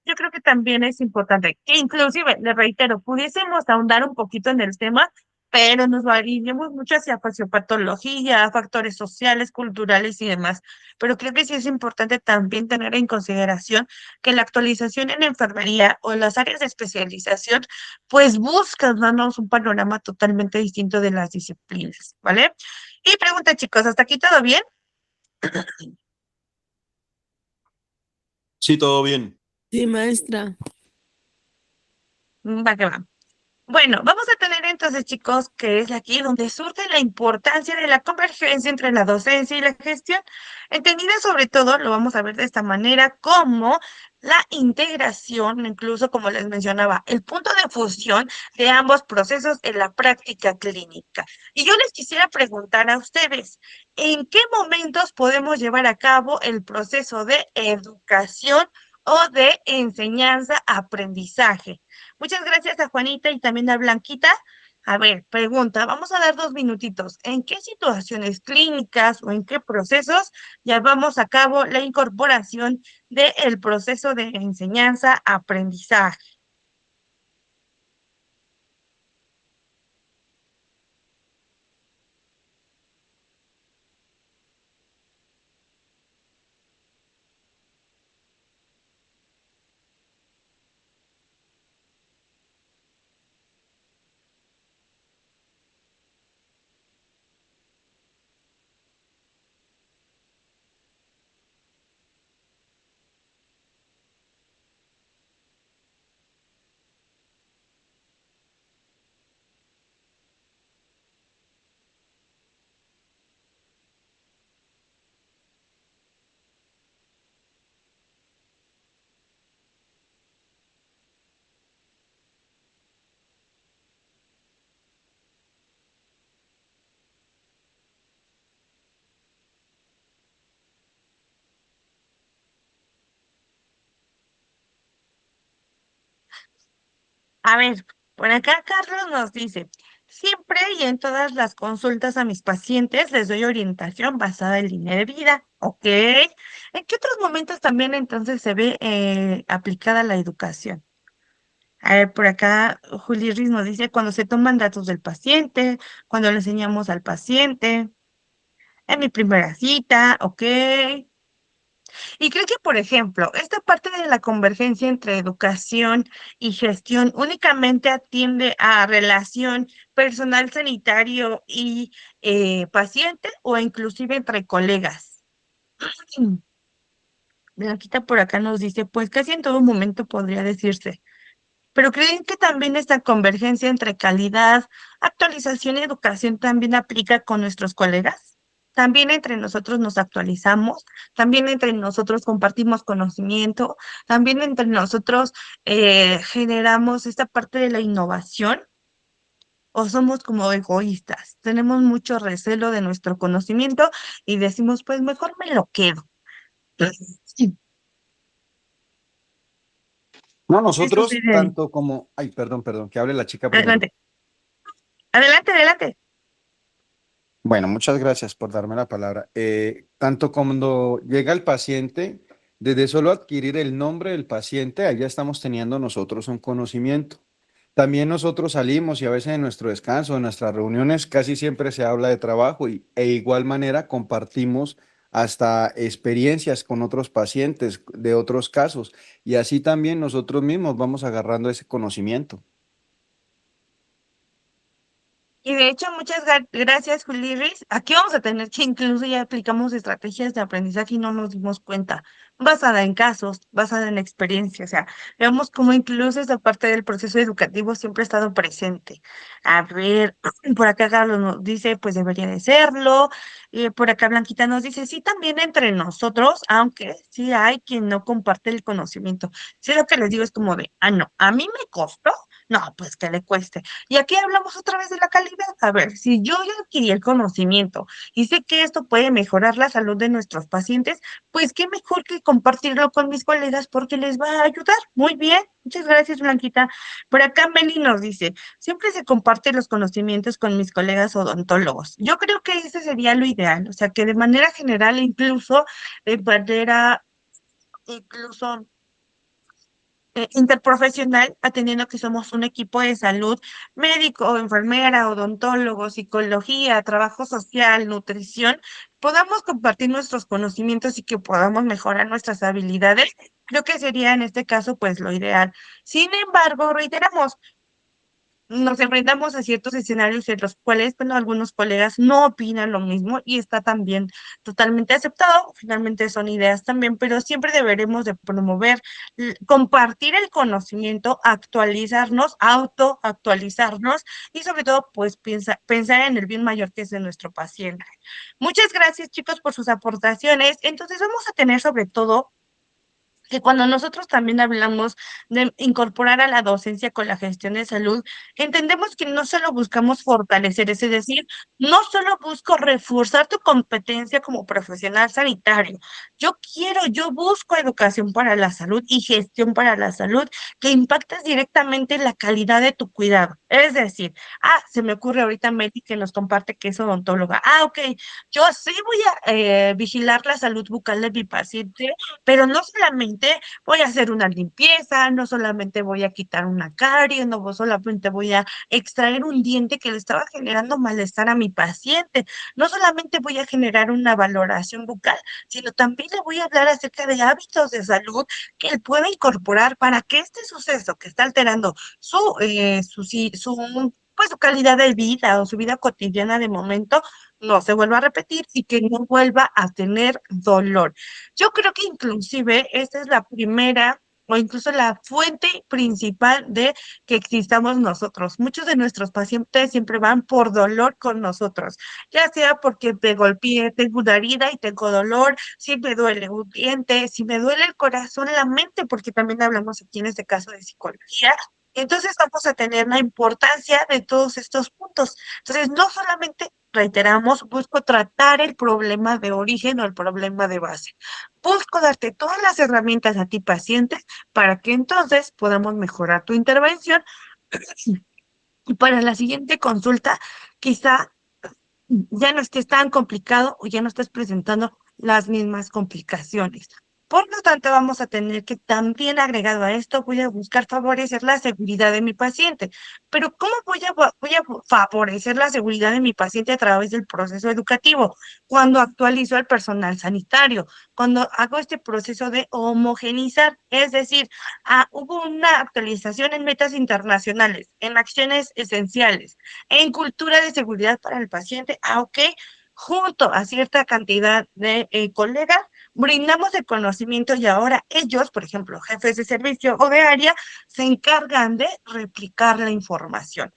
Yo creo que también es importante, que inclusive, le reitero, pudiésemos ahondar un poquito en el tema, pero nos variamos mucho hacia fisiopatología, factores sociales, culturales y demás. Pero creo que sí es importante también tener en consideración que la actualización en enfermería o en las áreas de especialización, pues buscan darnos un panorama totalmente distinto de las disciplinas, ¿vale? Y pregunta, chicos, ¿hasta aquí todo bien? Sí, todo bien. Sí, maestra. Va que va. Bueno, vamos a tener entonces, chicos, que es aquí donde surge la importancia de la convergencia entre la docencia y la gestión, entendida sobre todo, lo vamos a ver de esta manera, como la integración, incluso como les mencionaba, el punto de fusión de ambos procesos en la práctica clínica. Y yo les quisiera preguntar a ustedes, ¿en qué momentos podemos llevar a cabo el proceso de educación o de enseñanza-aprendizaje? Muchas gracias a Juanita y también a Blanquita. A ver, pregunta, vamos a dar 2 minutitos. ¿En qué situaciones clínicas o en qué procesos llevamos a cabo la incorporación del proceso de enseñanza-aprendizaje? A ver, por acá Carlos nos dice, siempre y en todas las consultas a mis pacientes les doy orientación basada en línea de vida, ¿ok? ¿En qué otros momentos también entonces se ve aplicada la educación? A ver, por acá Juli Riz nos dice cuando se toman datos del paciente, cuando le enseñamos al paciente, en mi primera cita, ¿ok? Y creo que, por ejemplo, esta parte de la convergencia entre educación y gestión únicamente atiende a relación personal sanitario y paciente o inclusive entre colegas. Blanquita por acá nos dice, pues casi en todo momento podría decirse. Pero ¿creen que también esta convergencia entre calidad, actualización y educación también aplica con nuestros colegas? También entre nosotros nos actualizamos, también entre nosotros compartimos conocimiento, también entre nosotros generamos esta parte de la innovación, o somos como egoístas, tenemos mucho recelo de nuestro conocimiento y decimos, pues mejor me lo quedo. Sí, No, ¿qué nosotros, sucede ahí? tanto como, ay, perdón, que hable la chica primero. Adelante, adelante, adelante. Bueno, muchas gracias por darme la palabra. Tanto cuando llega el paciente, desde solo adquirir el nombre del paciente, allá estamos teniendo nosotros un conocimiento. También nosotros salimos y a veces en nuestro descanso, en nuestras reuniones, casi siempre se habla de trabajo e igual manera compartimos hasta experiencias con otros pacientes de otros casos y así también nosotros mismos vamos agarrando ese conocimiento. Y de hecho, muchas gracias, Juli Riz. Aquí vamos a tener que incluso ya aplicamos estrategias de aprendizaje y no nos dimos cuenta, basada en casos, basada en experiencia. O sea, vemos cómo incluso esa parte del proceso educativo siempre ha estado presente. A ver, por acá Carlos nos dice, pues debería de serlo. Por acá Blanquita nos dice, sí, también entre nosotros, aunque sí hay quien no comparte el conocimiento. Sí, lo que les digo es como de, ah, no, a mí me costó, no, pues que le cueste. Y aquí hablamos otra vez de la calidad. A ver, si yo ya adquirí el conocimiento y sé que esto puede mejorar la salud de nuestros pacientes, pues qué mejor que compartirlo con mis colegas porque les va a ayudar. Muy bien, muchas gracias, Blanquita. Por acá Meli nos dice, siempre se comparten los conocimientos con mis colegas odontólogos. Yo creo que ese sería lo ideal, o sea, que de manera general, incluso de manera, incluso interprofesional, atendiendo que somos un equipo de salud, médico, enfermera, odontólogo, psicología, trabajo social, nutrición, podamos compartir nuestros conocimientos y que podamos mejorar nuestras habilidades. Creo que sería en este caso, pues, lo ideal. Sin embargo, reiteramos, nos enfrentamos a ciertos escenarios en los cuales, bueno, algunos colegas no opinan lo mismo y está también totalmente aceptado. Finalmente son ideas también, pero siempre deberemos de promover, compartir el conocimiento, actualizarnos, autoactualizarnos y sobre todo, pues, pensar en el bien mayor que es de nuestro paciente. Muchas gracias, chicos, por sus aportaciones. Entonces, vamos a tener sobre todo que cuando nosotros también hablamos de incorporar a la docencia con la gestión de salud, entendemos que no solo buscamos fortalecer, es decir, no solo busco reforzar tu competencia como profesional sanitario. Yo busco educación para la salud y gestión para la salud que impactes directamente en la calidad de tu cuidado. Es decir, se me ocurre ahorita Meli que nos comparte que es odontóloga. Ok, yo sí voy a vigilar la salud bucal de mi paciente, pero no solamente voy a hacer una limpieza, no solamente voy a quitar una carie, no solamente voy a extraer un diente que le estaba generando malestar a mi paciente, no solamente voy a generar una valoración bucal, sino también le voy a hablar acerca de hábitos de salud que él puede incorporar para que este suceso que está alterando pues, su calidad de vida o su vida cotidiana de momento no se vuelva a repetir y que no vuelva a tener dolor. Yo creo que inclusive esta es la primera o incluso la fuente principal de que existamos nosotros. Muchos de nuestros pacientes siempre van por dolor con nosotros, ya sea porque me golpeé, tengo una herida y tengo dolor, si me duele un diente, si me duele el corazón, la mente, porque también hablamos aquí en este caso de psicología. Entonces vamos a tener la importancia de todos estos puntos. Entonces, no solamente reiteramos, busco tratar el problema de origen o el problema de base. Busco darte todas las herramientas a ti, paciente, para que entonces podamos mejorar tu intervención y para la siguiente consulta, quizá ya no estés tan complicado o ya no estés presentando las mismas complicaciones. Por lo tanto, vamos a tener que también agregado a esto, voy a buscar favorecer la seguridad de mi paciente. Pero ¿cómo voy a favorecer la seguridad de mi paciente a través del proceso educativo? Cuando actualizo el personal sanitario, cuando hago este proceso de homogenizar, es decir, hubo una actualización en metas internacionales, en acciones esenciales, en cultura de seguridad para el paciente, ok, junto a cierta cantidad de colegas, brindamos el conocimiento y ahora ellos, por ejemplo, jefes de servicio o de área, se encargan de replicar la información.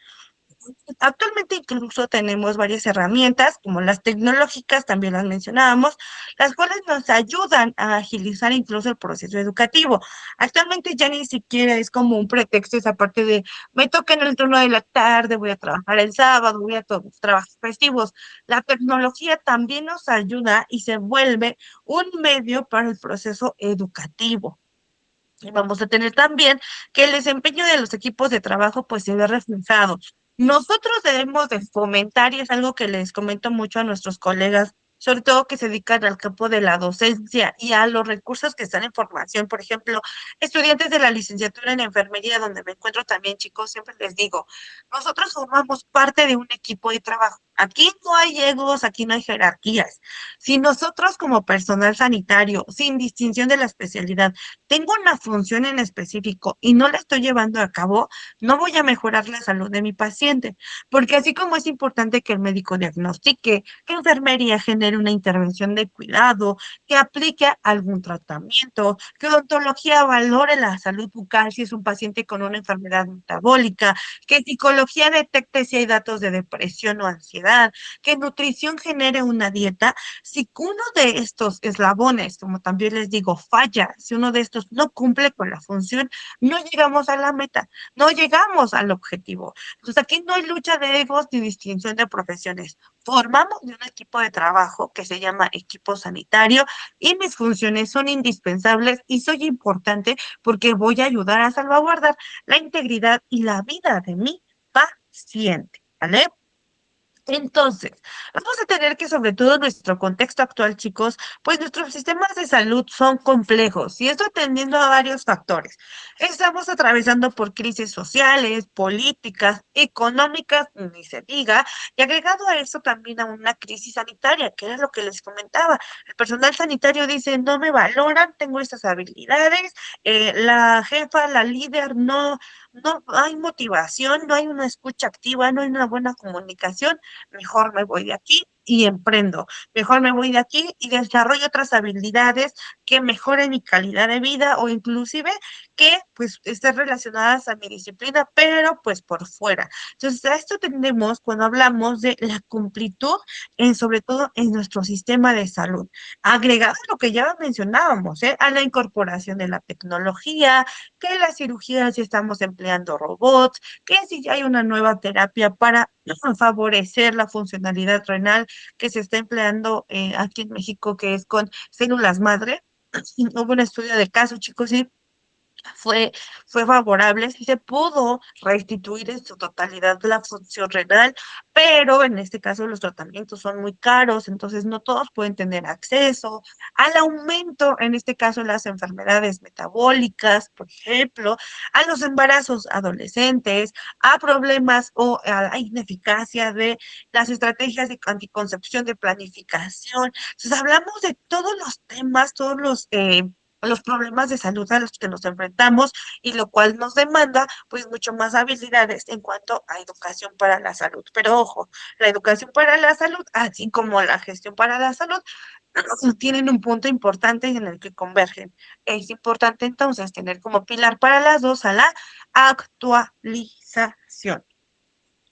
Actualmente incluso tenemos varias herramientas, como las tecnológicas, también las mencionábamos, las cuales nos ayudan a agilizar incluso el proceso educativo. Actualmente ya ni siquiera es como un pretexto esa parte de me toca en el turno de la tarde, voy a trabajar el sábado, voy a trabajar festivos. La tecnología también nos ayuda y se vuelve un medio para el proceso educativo. Y vamos a tener también que el desempeño de los equipos de trabajo pues se ve reflejado. Nosotros debemos de fomentar, y es algo que les comento mucho a nuestros colegas sobre todo que se dedican al campo de la docencia y a los recursos que están en formación. Por ejemplo, estudiantes de la licenciatura en enfermería, donde me encuentro también, chicos, siempre les digo, nosotros formamos parte de un equipo de trabajo. Aquí no hay egos, aquí no hay jerarquías. Si nosotros como personal sanitario, sin distinción de la especialidad, tengo una función en específico y no la estoy llevando a cabo, no voy a mejorar la salud de mi paciente, porque así como es importante que el médico diagnostique, que enfermería genere una intervención de cuidado, que aplique algún tratamiento, que odontología valore la salud bucal si es un paciente con una enfermedad metabólica, que psicología detecte si hay datos de depresión o ansiedad, que nutrición genere una dieta. Si uno de estos eslabones, como también les digo, falla, si uno de estos no cumple con la función, no llegamos a la meta, no llegamos al objetivo. Entonces aquí no hay lucha de egos ni distinción de profesiones. Formamos de un equipo de trabajo que se llama equipo sanitario y mis funciones son indispensables y soy importante porque voy a ayudar a salvaguardar la integridad y la vida de mi paciente, ¿vale? Entonces, vamos a tener que, sobre todo en nuestro contexto actual, chicos, pues nuestros sistemas de salud son complejos y esto atendiendo a varios factores. Estamos atravesando por crisis sociales, políticas, económicas, ni se diga, y agregado a eso también a una crisis sanitaria, que era lo que les comentaba. El personal sanitario dice, no me valoran, tengo estas habilidades, la jefa, la líder, no hay motivación, no hay una escucha activa, no hay una buena comunicación, mejor me voy de aquí y emprendo, mejor me voy de aquí y desarrollo otras habilidades que mejoren mi calidad de vida o inclusive que pues estén relacionadas a mi disciplina, pero pues por fuera. Entonces, a esto tendemos cuando hablamos de la completud, sobre todo en nuestro sistema de salud, agregado a lo que ya mencionábamos, a la incorporación de la tecnología, que las cirugías ya estamos empleando robots, que si ya hay una nueva terapia para favorecer la funcionalidad renal que se está empleando aquí en México, que es con células madre. Hubo un estudio de caso, chicos, y fue, fue favorable, sí se pudo restituir en su totalidad la función renal, pero en este caso los tratamientos son muy caros, entonces no todos pueden tener acceso al aumento, en este caso, las enfermedades metabólicas, por ejemplo, a los embarazos adolescentes, a problemas o a la ineficacia de las estrategias de anticoncepción, de planificación. Entonces, hablamos de todos los temas, todos los problemas de salud a los que nos enfrentamos y lo cual nos demanda pues mucho más habilidades en cuanto a educación para la salud. Pero ojo, la educación para la salud, así como la gestión para la salud, tienen un punto importante en el que convergen. Es importante entonces tener como pilar para las dos a la actualización.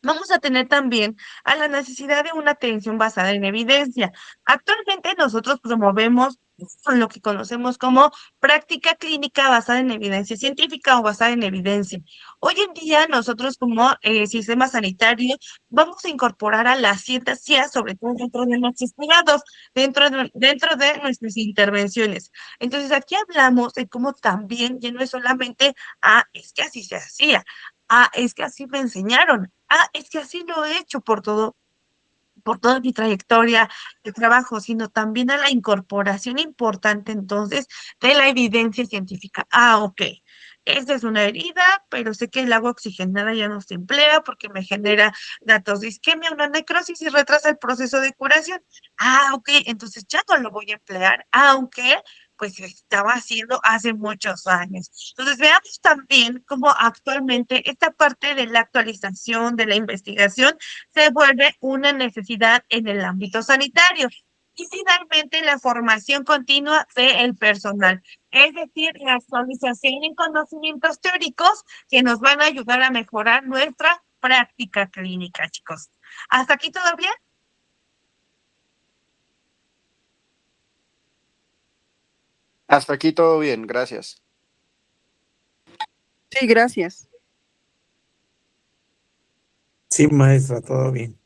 Vamos a tener también a la necesidad de una atención basada en evidencia. Actualmente nosotros promovemos lo que conocemos como práctica clínica basada en evidencia científica o basada en evidencia. Hoy en día nosotros como sistema sanitario vamos a incorporar a la ciencia, sobre todo dentro de nuestros cuidados, dentro de nuestras intervenciones. Entonces aquí hablamos de cómo también, ya no es solamente, es que así se hacía. Es que así me enseñaron. Es que así lo he hecho por toda mi trayectoria de trabajo, sino también a la incorporación importante entonces de la evidencia científica. Ok, esta es una herida, pero sé que el agua oxigenada ya no se emplea porque me genera datos de isquemia, una necrosis y retrasa el proceso de curación. Ok, entonces ya no lo voy a emplear, aunque pues se estaba haciendo hace muchos años. Entonces veamos también cómo actualmente esta parte de la actualización, de la investigación, se vuelve una necesidad en el ámbito sanitario. Y finalmente, la formación continua del personal, es decir, la actualización en conocimientos teóricos que nos van a ayudar a mejorar nuestra práctica clínica, chicos. ¿Hasta aquí todo bien? Hasta aquí todo bien, gracias. Sí, gracias. Sí, maestra, todo bien.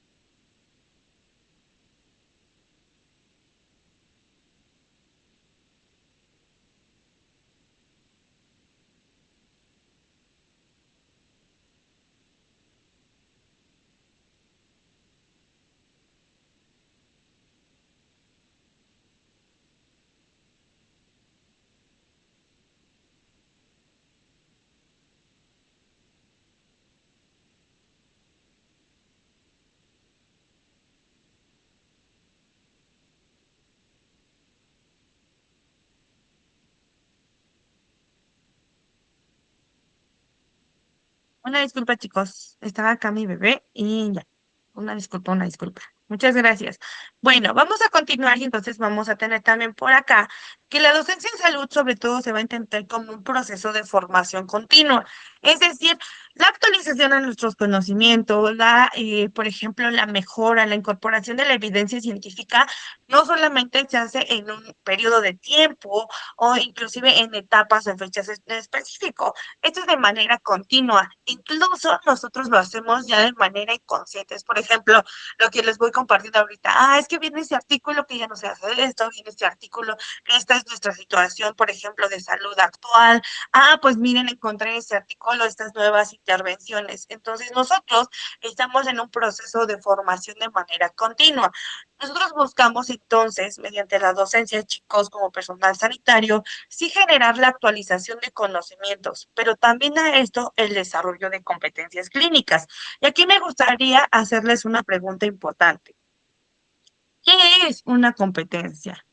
Una disculpa, chicos. Estaba acá mi bebé y ya. Una disculpa, una disculpa. Muchas gracias. Bueno, vamos a continuar y entonces vamos a tener también por acá que la docencia en salud sobre todo se va a entender como un proceso de formación continua. Es decir, la actualización de nuestros conocimientos, por ejemplo, la mejora, la incorporación de la evidencia científica, no solamente se hace en un periodo de tiempo o inclusive en etapas o en fechas en específico. Esto es de manera continua. Incluso nosotros lo hacemos ya de manera inconsciente. Por ejemplo, lo que les voy compartiendo ahorita. Es que viene ese artículo que ya no se hace esto, viene este artículo, esta es nuestra situación, por ejemplo, de salud actual. Pues miren, encontré ese artículo, estas nuevas intervenciones. Entonces, nosotros estamos en un proceso de formación de manera continua. Nosotros buscamos entonces, mediante la docencia, chicos, como personal sanitario, sí generar la actualización de conocimientos, pero también a esto el desarrollo de competencias clínicas. Y aquí me gustaría hacerles una pregunta importante. ¿Qué es una competencia?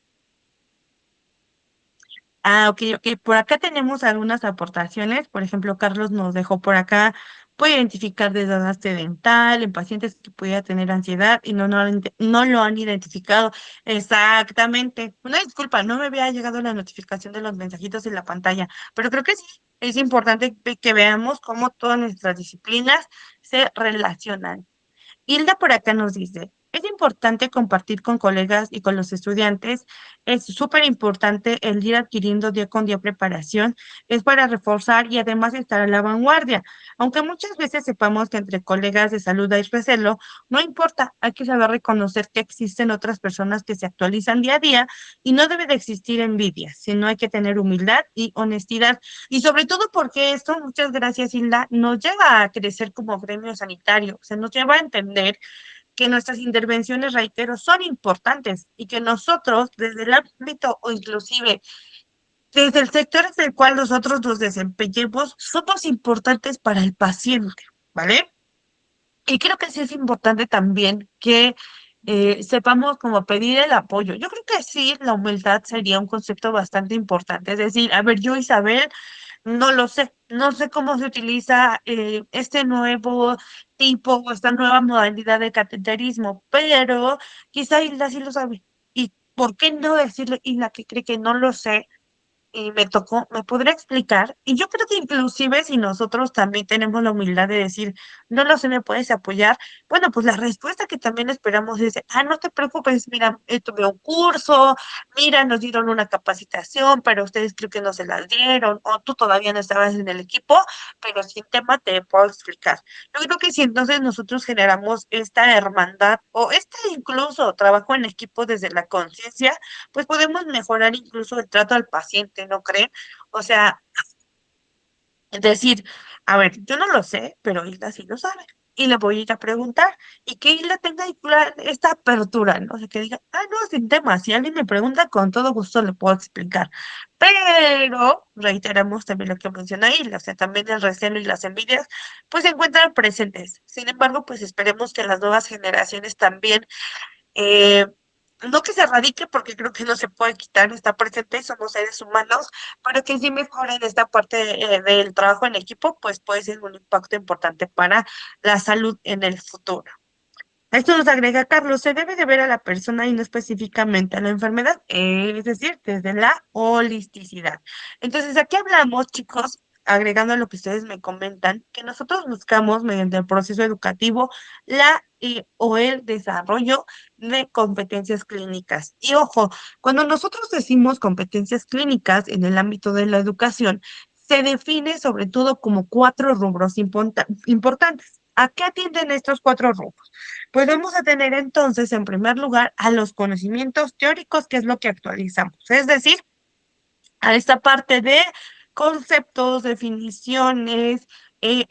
Ok. Por acá tenemos algunas aportaciones. Por ejemplo, Carlos nos dejó por acá. Puede identificar desgaste dental en pacientes que pudiera tener ansiedad y no lo han identificado. Exactamente. Una disculpa, no me había llegado la notificación de los mensajitos en la pantalla, pero creo que sí. Es importante que veamos cómo todas nuestras disciplinas se relacionan. Hilda por acá nos dice, es importante compartir con colegas y con los estudiantes, es súper importante el ir adquiriendo día con día preparación, es para reforzar y además estar a la vanguardia. Aunque muchas veces sepamos que entre colegas de salud hay recelo, no importa, hay que saber reconocer que existen otras personas que se actualizan día a día y no debe de existir envidia, sino hay que tener humildad y honestidad. Y sobre todo porque esto, muchas gracias Hilda, nos lleva a crecer como gremio sanitario, se nos lleva a entender que nuestras intervenciones, reitero, son importantes y que nosotros, desde el ámbito o inclusive desde el sector en el cual nosotros nos desempeñemos, somos importantes para el paciente, ¿vale? Y creo que sí es importante también que sepamos cómo pedir el apoyo. Yo creo que sí, la humildad sería un concepto bastante importante. Es decir, a ver, yo, Isabel, no lo sé, no sé cómo se utiliza este nuevo tipo o esta nueva modalidad de cateterismo, pero quizá Hilda sí lo sabe. ¿Y por qué no decirle, Hilda, que cree que no lo sé? Y me tocó, me podría explicar, y yo creo que inclusive si nosotros también tenemos la humildad de decir, no lo sé, me puedes apoyar, bueno, pues la respuesta que también esperamos es, no te preocupes, mira, tuve un curso, mira, nos dieron una capacitación, pero ustedes creo que no se las dieron, o tú todavía no estabas en el equipo, pero sin tema te puedo explicar. Yo creo que si entonces nosotros generamos esta hermandad, o este incluso trabajo en equipo desde la conciencia, pues podemos mejorar incluso el trato al paciente, ¿no creen? O sea, decir, a ver, yo no lo sé, pero Hilda sí lo sabe. Y le voy a ir a preguntar, y que Hilda tenga esta apertura, ¿no? O sea, que diga, no, sin tema, si alguien me pregunta, con todo gusto le puedo explicar. Pero, reiteramos también lo que menciona Hilda, o sea, también el recelo y las envidias, pues se encuentran presentes. Sin embargo, pues esperemos que las nuevas generaciones también eh, no que se radique porque creo que no se puede quitar, está presente, somos seres humanos, pero que sí mejoren esta parte del trabajo en equipo, pues puede ser un impacto importante para la salud en el futuro. A esto nos agrega Carlos, se debe de ver a la persona y no específicamente a la enfermedad, es decir, desde la holisticidad. Entonces, aquí hablamos, chicos, agregando a lo que ustedes me comentan, que nosotros buscamos mediante el proceso educativo o el desarrollo de competencias clínicas. Y ojo, cuando nosotros decimos competencias clínicas en el ámbito de la educación, se define sobre todo como 4 rubros importantes. ¿A qué atienden estos 4 rubros? Pues vamos a tener entonces, en primer lugar, a los conocimientos teóricos, que es lo que actualizamos, es decir, a esta parte de conceptos, definiciones,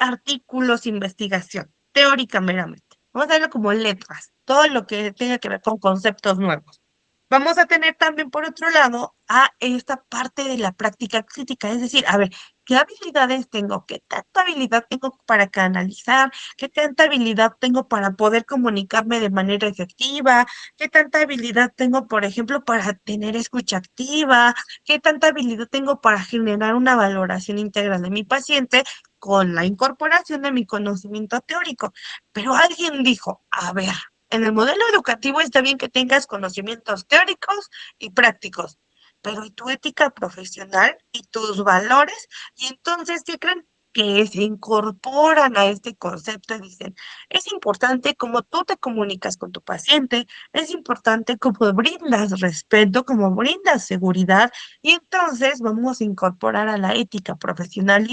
artículos, investigación, teórica meramente. Vamos a verlo como letras, todo lo que tenga que ver con conceptos nuevos. Vamos a tener también, por otro lado, a esta parte de la práctica crítica, es decir, a ver, ¿qué habilidades tengo? ¿Qué tanta habilidad tengo para canalizar? ¿Qué tanta habilidad tengo para poder comunicarme de manera efectiva? ¿Qué tanta habilidad tengo, por ejemplo, para tener escucha activa? ¿Qué tanta habilidad tengo para generar una valoración integral de mi paciente con la incorporación de mi conocimiento teórico? Pero alguien dijo, a ver, en el modelo educativo está bien que tengas conocimientos teóricos y prácticos, pero ¿y tu ética profesional y tus valores? Y entonces, ¿qué creen? Que se incorporan a este concepto y dicen, es importante cómo tú te comunicas con tu paciente, es importante cómo brindas respeto, cómo brindas seguridad, y entonces vamos a incorporar a la ética profesional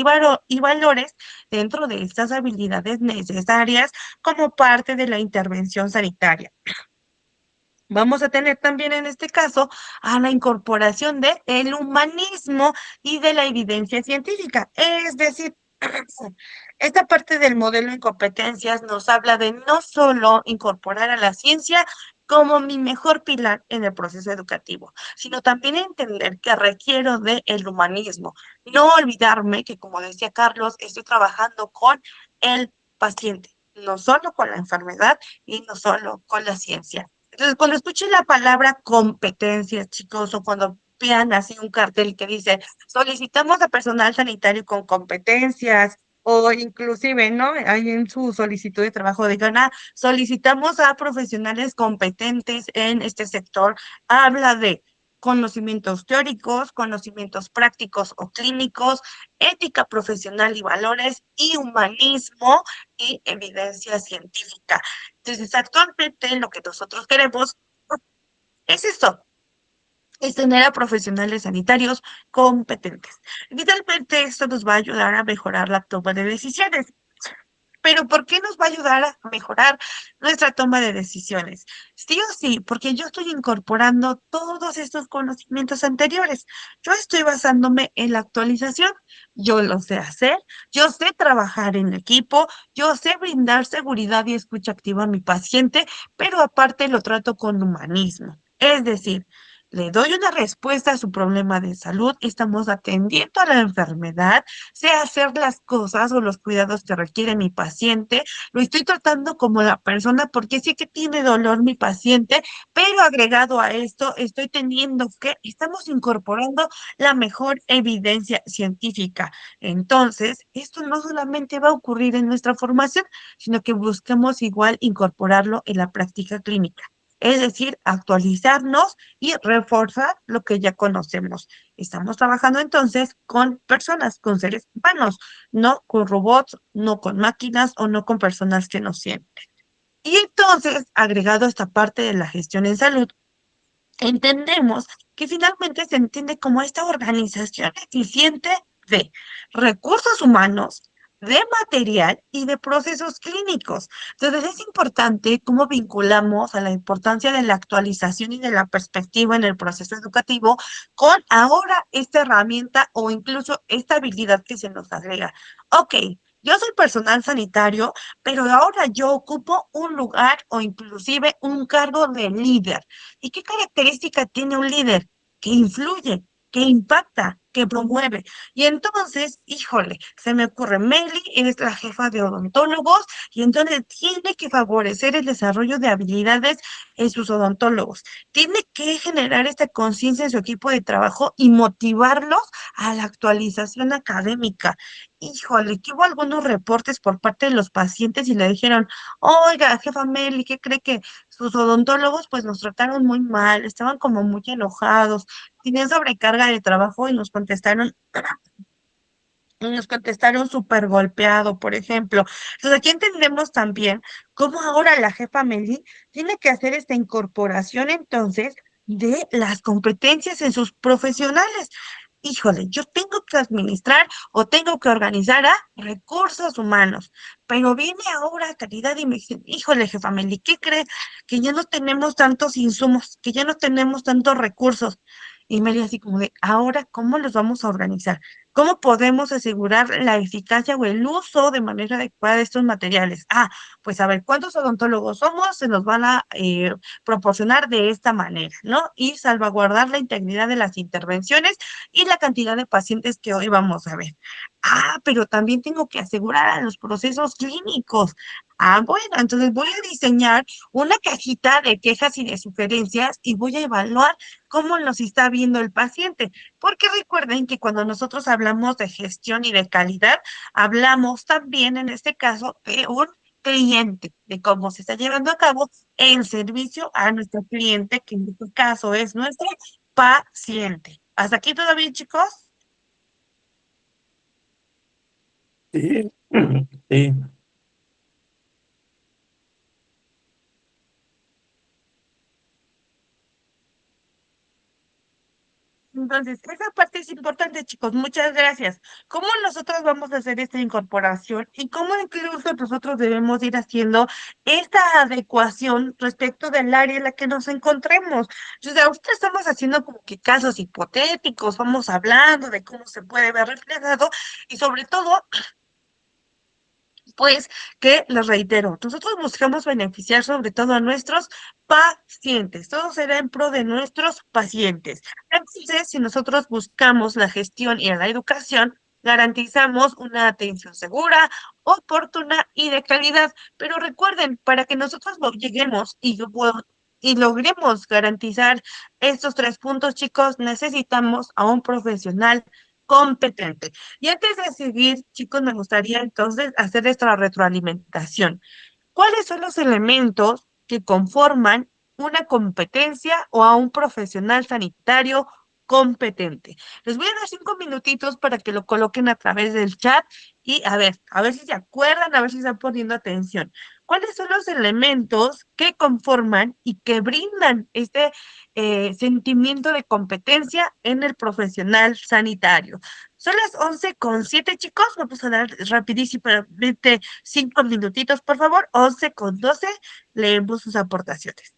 y valores dentro de estas habilidades necesarias como parte de la intervención sanitaria. Vamos a tener también en este caso a la incorporación de el humanismo y de la evidencia científica. Es decir, esta parte del modelo en competencias nos habla de no solo incorporar a la ciencia como mi mejor pilar en el proceso educativo, sino también entender que requiero de el humanismo. No olvidarme que, como decía Carlos, estoy trabajando con el paciente, no solo con la enfermedad y no solo con la ciencia. Entonces, cuando escuchen la palabra competencias, chicos, o cuando vean así un cartel que dice, solicitamos a personal sanitario con competencias, o inclusive, ¿no? Ahí en su solicitud de trabajo digan, solicitamos a profesionales competentes en este sector, habla de conocimientos teóricos, conocimientos prácticos o clínicos, ética profesional y valores, y humanismo y evidencia científica. Entonces, actualmente lo que nosotros queremos es esto, es tener a profesionales sanitarios competentes. Finalmente, esto nos va a ayudar a mejorar la toma de decisiones. Pero ¿por qué nos va a ayudar a mejorar nuestra toma de decisiones? Sí o sí, porque yo estoy incorporando todos estos conocimientos anteriores. Yo estoy basándome en la actualización. Yo lo sé hacer, yo sé trabajar en equipo, yo sé brindar seguridad y escucha activa a mi paciente, pero aparte lo trato con humanismo. Es decir, le doy una respuesta a su problema de salud, estamos atendiendo a la enfermedad, sé hacer las cosas o los cuidados que requiere mi paciente, lo estoy tratando como la persona porque sé que tiene dolor mi paciente, pero agregado a esto estoy teniendo que, estamos incorporando la mejor evidencia científica. Entonces, esto no solamente va a ocurrir en nuestra formación, sino que buscamos igual incorporarlo en la práctica clínica. Es decir, actualizarnos y reforzar lo que ya conocemos. Estamos trabajando entonces con personas, con seres humanos, no con robots, no con máquinas o no con personas que no sienten. Y entonces, agregado a esta parte de la gestión en salud, entendemos que finalmente se entiende como esta organización eficiente de recursos humanos, de material y de procesos clínicos. Entonces es importante cómo vinculamos a la importancia de la actualización y de la perspectiva en el proceso educativo con ahora esta herramienta o incluso esta habilidad que se nos agrega. Ok, yo soy personal sanitario, pero ahora yo ocupo un lugar o inclusive un cargo de líder. ¿Y qué característica tiene un líder? Que influye, que impacta, que promueve. Y entonces, híjole, se me ocurre, Meli es la jefa de odontólogos y entonces tiene que favorecer el desarrollo de habilidades en sus odontólogos. Tiene que generar esta conciencia en su equipo de trabajo y motivarlos a la actualización académica. Híjole, que hubo algunos reportes por parte de los pacientes y le dijeron, oiga, jefa Meli, ¿qué cree que sus odontólogos pues nos trataron muy mal, estaban como muy enojados, tenían sobrecarga de trabajo y nos contestaron súper golpeado, por ejemplo? Entonces aquí entendemos también cómo ahora la jefa Meli tiene que hacer esta incorporación entonces de las competencias en sus profesionales. Híjole, yo tengo que administrar o tengo que organizar a recursos humanos, pero viene ahora calidad y me dice, híjole, jefa Meli, ¿qué crees? Que ya no tenemos tantos insumos, que ya no tenemos tantos recursos. Y Meli así como de, ahora, ¿cómo los vamos a organizar? ¿Cómo podemos asegurar la eficacia o el uso de manera adecuada de estos materiales? Pues a ver, ¿cuántos odontólogos somos? Se nos van a proporcionar de esta manera, ¿no? Y salvaguardar la integridad de las intervenciones y la cantidad de pacientes que hoy vamos a ver. Pero también tengo que asegurar a los procesos clínicos. Bueno, entonces voy a diseñar una cajita de quejas y de sugerencias y voy a evaluar cómo nos está viendo el paciente. Porque recuerden que cuando nosotros hablamos de gestión y de calidad, hablamos también en este caso de un cliente, de cómo se está llevando a cabo el servicio a nuestro cliente, que en este caso es nuestro paciente. ¿Hasta aquí todo bien, chicos? Sí, sí, Entonces, esa parte es importante, chicos. Muchas gracias. ¿Cómo nosotros vamos a hacer esta incorporación y cómo incluso nosotros debemos ir haciendo esta adecuación respecto del área en la que nos encontremos? O sea, ahorita estamos haciendo como que casos hipotéticos, vamos hablando de cómo se puede ver reflejado y sobre todo pues que les reitero, nosotros buscamos beneficiar sobre todo a nuestros pacientes, todo será en pro de nuestros pacientes. Entonces, si nosotros buscamos la gestión y la educación, garantizamos una atención segura, oportuna y de calidad. Pero recuerden, para que nosotros lleguemos y logremos garantizar estos 3 puntos, chicos, necesitamos a un profesional competente. Y antes de seguir, chicos, me gustaría entonces hacer esta retroalimentación. ¿Cuáles son los elementos que conforman una competencia o a un profesional sanitario competente? Les voy a dar 5 minutitos para que lo coloquen a través del chat y a ver si se acuerdan, a ver si están poniendo atención. ¿Cuáles son los elementos que conforman y que brindan este sentimiento de competencia en el profesional sanitario? Son las 11:07, chicos. Vamos a dar rapidísimamente 5 minutitos, por favor. 11:12, leemos sus aportaciones.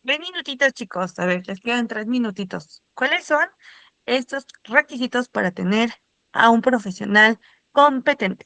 Ven minutitos, chicos. A ver, les quedan 3 minutitos. ¿Cuáles son estos requisitos para tener a un profesional competente?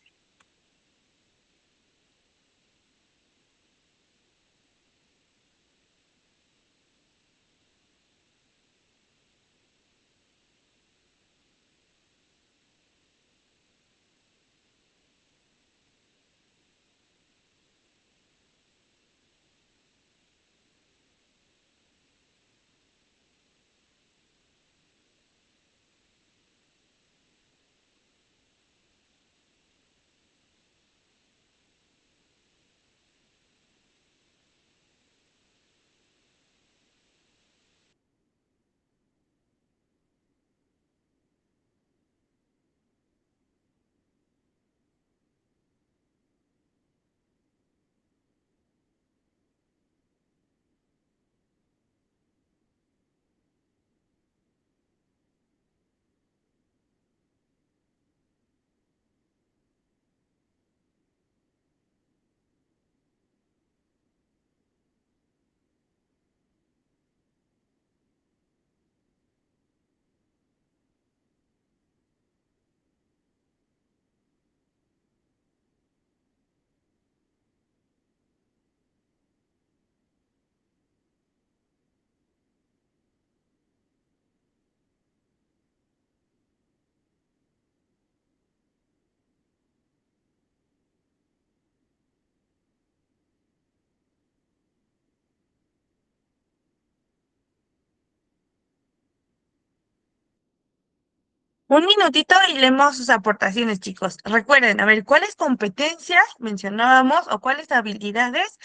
Un minutito y leemos sus aportaciones, chicos. Recuerden, a ver, ¿cuáles competencias mencionábamos o cuáles habilidades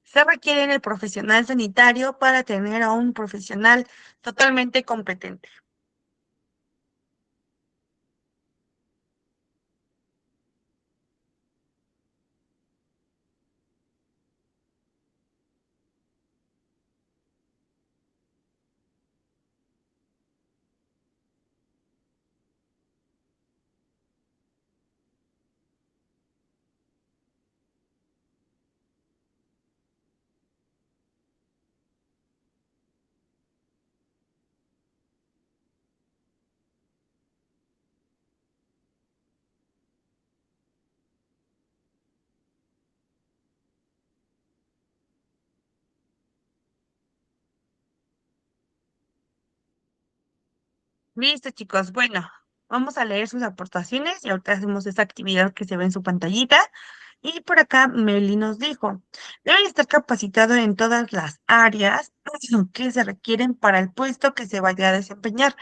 se requieren el profesional sanitario para tener a un profesional totalmente competente? Listo, chicos. Bueno, vamos a leer sus aportaciones y ahorita hacemos esta actividad que se ve en su pantallita. Y por acá Meli nos dijo, debe estar capacitado en todas las áreas que se requieren para el puesto que se vaya a desempeñar.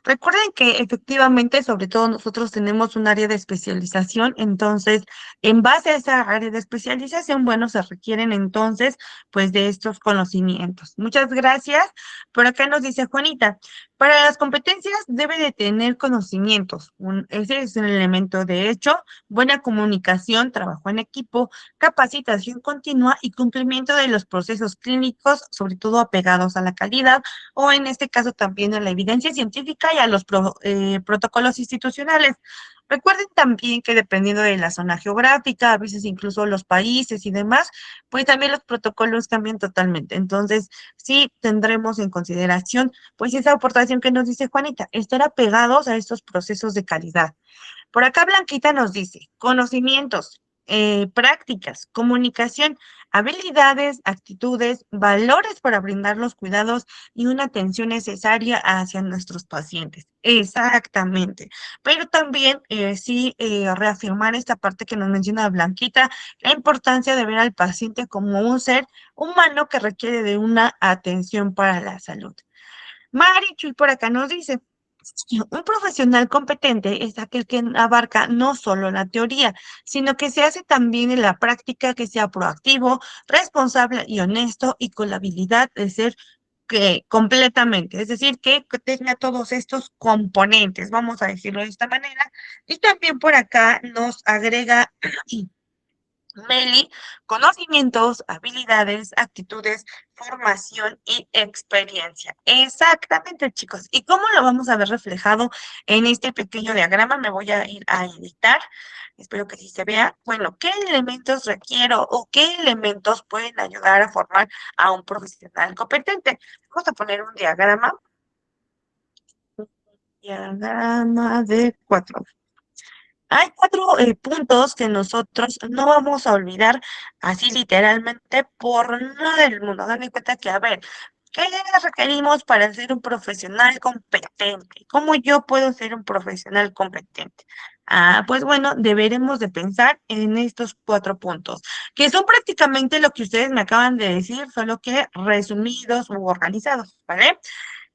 Recuerden que efectivamente, sobre todo nosotros tenemos un área de especialización, entonces, en base a esa área de especialización, bueno, se requieren entonces, pues, de estos conocimientos. Muchas gracias. Por acá nos dice Juanita, para las competencias debe de tener conocimientos. Ese es un elemento de hecho, buena comunicación, trabajo en equipo, capacitación continua y cumplimiento de los procesos clínicos, sobre todo apegados a la calidad o en este caso también a la evidencia científica y a los protocolos institucionales. Recuerden también que dependiendo de la zona geográfica, a veces incluso los países y demás, pues también los protocolos cambian totalmente. Entonces, sí tendremos en consideración, pues esa aportación que nos dice Juanita, estar apegados a estos procesos de calidad. Por acá Blanquita nos dice, conocimientos, prácticas, comunicación, habilidades, actitudes, valores para brindar los cuidados y una atención necesaria hacia nuestros pacientes. Exactamente. Pero también sí reafirmar esta parte que nos menciona Blanquita, la importancia de ver al paciente como un ser humano que requiere de una atención para la salud. Mari Chuy por acá nos dice, un profesional competente es aquel que abarca no solo la teoría, sino que se hace también en la práctica, que sea proactivo, responsable y honesto y con la habilidad de ser que completamente, es decir, que tenga todos estos componentes, vamos a decirlo de esta manera. Y también por acá nos agrega Meli, conocimientos, habilidades, actitudes, formación y experiencia. Exactamente, chicos. ¿Y cómo lo vamos a ver reflejado en este pequeño diagrama? Me voy a ir a editar. Espero que sí se vea. Bueno, ¿qué elementos requiero o qué elementos pueden ayudar a formar a un profesional competente? Vamos a poner un diagrama de 4. Hay 4 puntos que nosotros no vamos a olvidar así literalmente por nada del mundo. Dan en cuenta que, a ver, ¿qué requerimos para ser un profesional competente? ¿Cómo yo puedo ser un profesional competente? Pues bueno, deberemos de pensar en estos 4 puntos, que son prácticamente lo que ustedes me acaban de decir, solo que resumidos u organizados, ¿vale?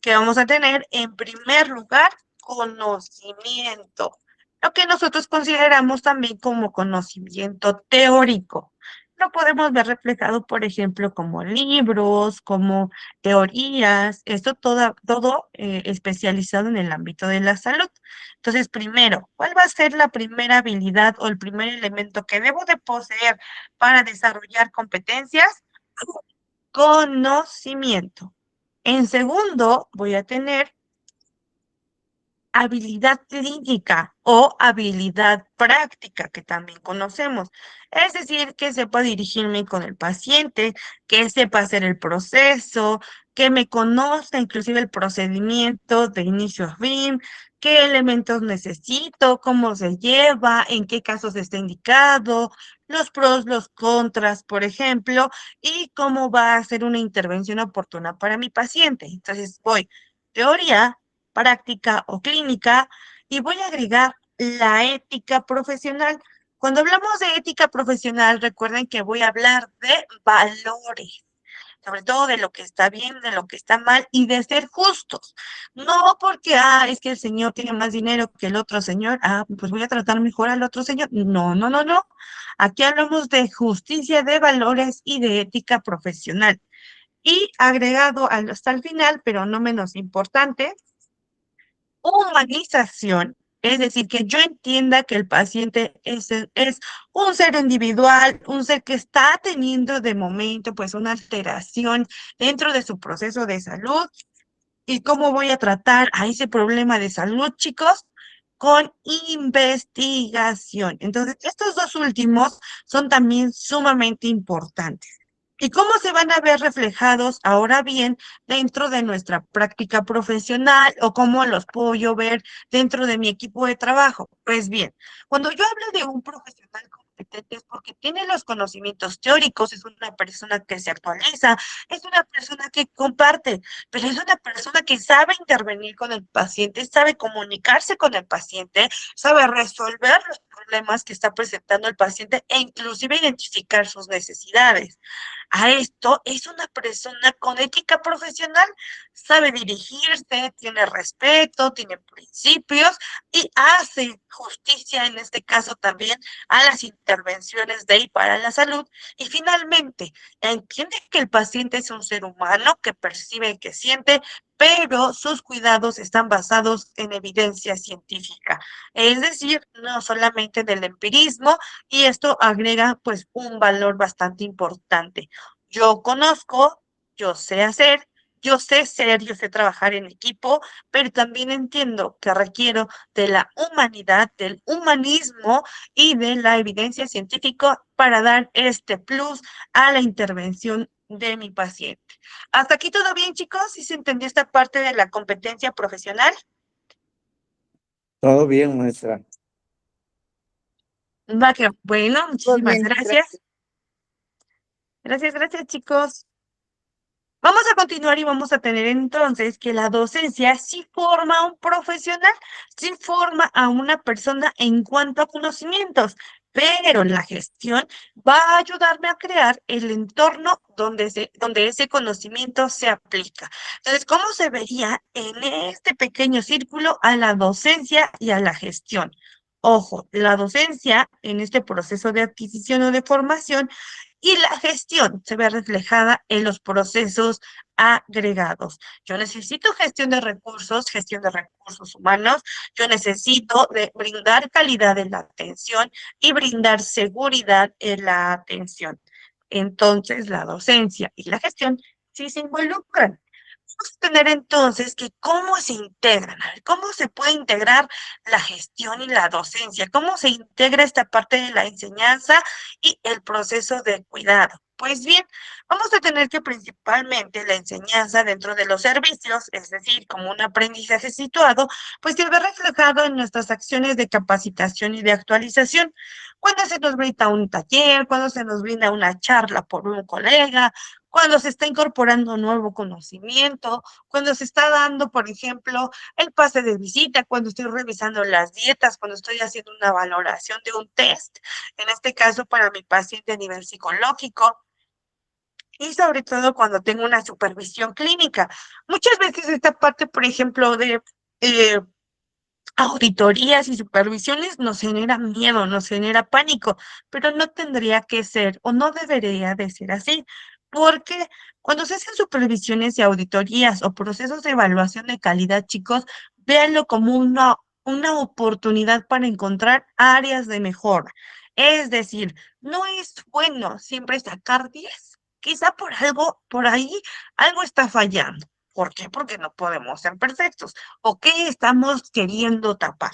Que vamos a tener en primer lugar conocimiento, lo que nosotros consideramos también como conocimiento teórico. Lo podemos ver reflejado, por ejemplo, como libros, como teorías, esto todo especializado en el ámbito de la salud. Entonces, primero, ¿cuál va a ser la primera habilidad o el primer elemento que debo de poseer para desarrollar competencias? Conocimiento. En segundo, voy a tener habilidad clínica o habilidad práctica, que también conocemos. Es decir, que sepa dirigirme con el paciente, que sepa hacer el proceso, que me conozca inclusive el procedimiento de inicio a fin, qué elementos necesito, cómo se lleva, en qué casos está indicado, los pros, los contras, por ejemplo, y cómo va a ser una intervención oportuna para mi paciente. Entonces, voy teoría, práctica o clínica, y voy a agregar la ética profesional. Cuando hablamos de ética profesional, recuerden que voy a hablar de valores. sobre todo de lo que está bien, de lo que está mal y de ser justos. No porque, es que el señor tiene más dinero que el otro señor, pues voy a tratar mejor al otro señor. No, no, no, no. Aquí hablamos de justicia, de valores y de ética profesional. Y agregado hasta el final, pero no menos importante, humanización, es decir, que yo entienda que el paciente es un ser individual, un ser que está teniendo de momento pues una alteración dentro de su proceso de salud y cómo voy a tratar a ese problema de salud, chicos, con investigación. Entonces, estos dos últimos son también sumamente importantes. ¿Y cómo se van a ver reflejados ahora bien dentro de nuestra práctica profesional o cómo los puedo yo ver dentro de mi equipo de trabajo? Pues bien, cuando yo hablo de un profesional competente es porque tiene los conocimientos teóricos, es una persona que se actualiza, es una persona que comparte, pero es una persona que sabe intervenir con el paciente, sabe comunicarse con el paciente, sabe resolver los problemas que está presentando el paciente e inclusive identificar sus necesidades. A esto es una persona con ética profesional, sabe dirigirse, tiene respeto, tiene principios y hace justicia, en este caso también, a las intervenciones de y para la salud. Y finalmente, entiende que el paciente es un ser humano que percibe y que siente, pero sus cuidados están basados en evidencia científica, es decir, no solamente del empirismo, y esto agrega pues un valor bastante importante. Yo conozco, yo sé hacer, yo sé ser, yo sé trabajar en equipo, pero también entiendo que requiero de la humanidad, del humanismo y de la evidencia científica para dar este plus a la intervención de mi paciente. ¿Hasta aquí todo bien, chicos? ¿Sí se entendió esta parte de la competencia profesional? Todo bien, maestra. Va que, bueno, muchísimas bien, gracias. Gracias, chicos. Vamos a continuar y vamos a tener entonces que la docencia sí forma a un profesional, sí forma a una persona en cuanto a conocimientos, pero la gestión va a ayudarme a crear el entorno donde ese conocimiento se aplica. Entonces, ¿cómo se vería en este pequeño círculo a la docencia y a la gestión? Ojo, la docencia en este proceso de adquisición o de formación y la gestión se ve reflejada en los procesos agregados. Yo necesito gestión de recursos humanos, yo necesito brindar calidad en la atención y brindar seguridad en la atención. Entonces, la docencia y la gestión sí se involucran. Vamos a tener entonces que cómo se integran, a ver, cómo se puede integrar la gestión y la docencia, cómo se integra esta parte de la enseñanza y el proceso de cuidado. Pues bien, vamos a tener que principalmente la enseñanza dentro de los servicios, es decir, como un aprendizaje situado, pues se ve reflejado en nuestras acciones de capacitación y de actualización. Cuando se nos brinda un taller, cuando se nos brinda una charla por un colega, cuando se está incorporando un nuevo conocimiento, cuando se está dando, por ejemplo, el pase de visita, cuando estoy revisando las dietas, cuando estoy haciendo una valoración de un test, en este caso para mi paciente a nivel psicológico, y sobre todo cuando tengo una supervisión clínica. Muchas veces esta parte, por ejemplo, de eh, auditorías y supervisiones nos genera miedo, nos genera pánico, pero no tendría que ser o no debería de ser así, porque cuando se hacen supervisiones y auditorías o procesos de evaluación de calidad, chicos, véanlo como una oportunidad para encontrar áreas de mejora. Es decir, no es bueno siempre sacar 10. Quizá por ahí, algo está fallando. ¿Por qué? Porque no podemos ser perfectos o qué estamos queriendo tapar.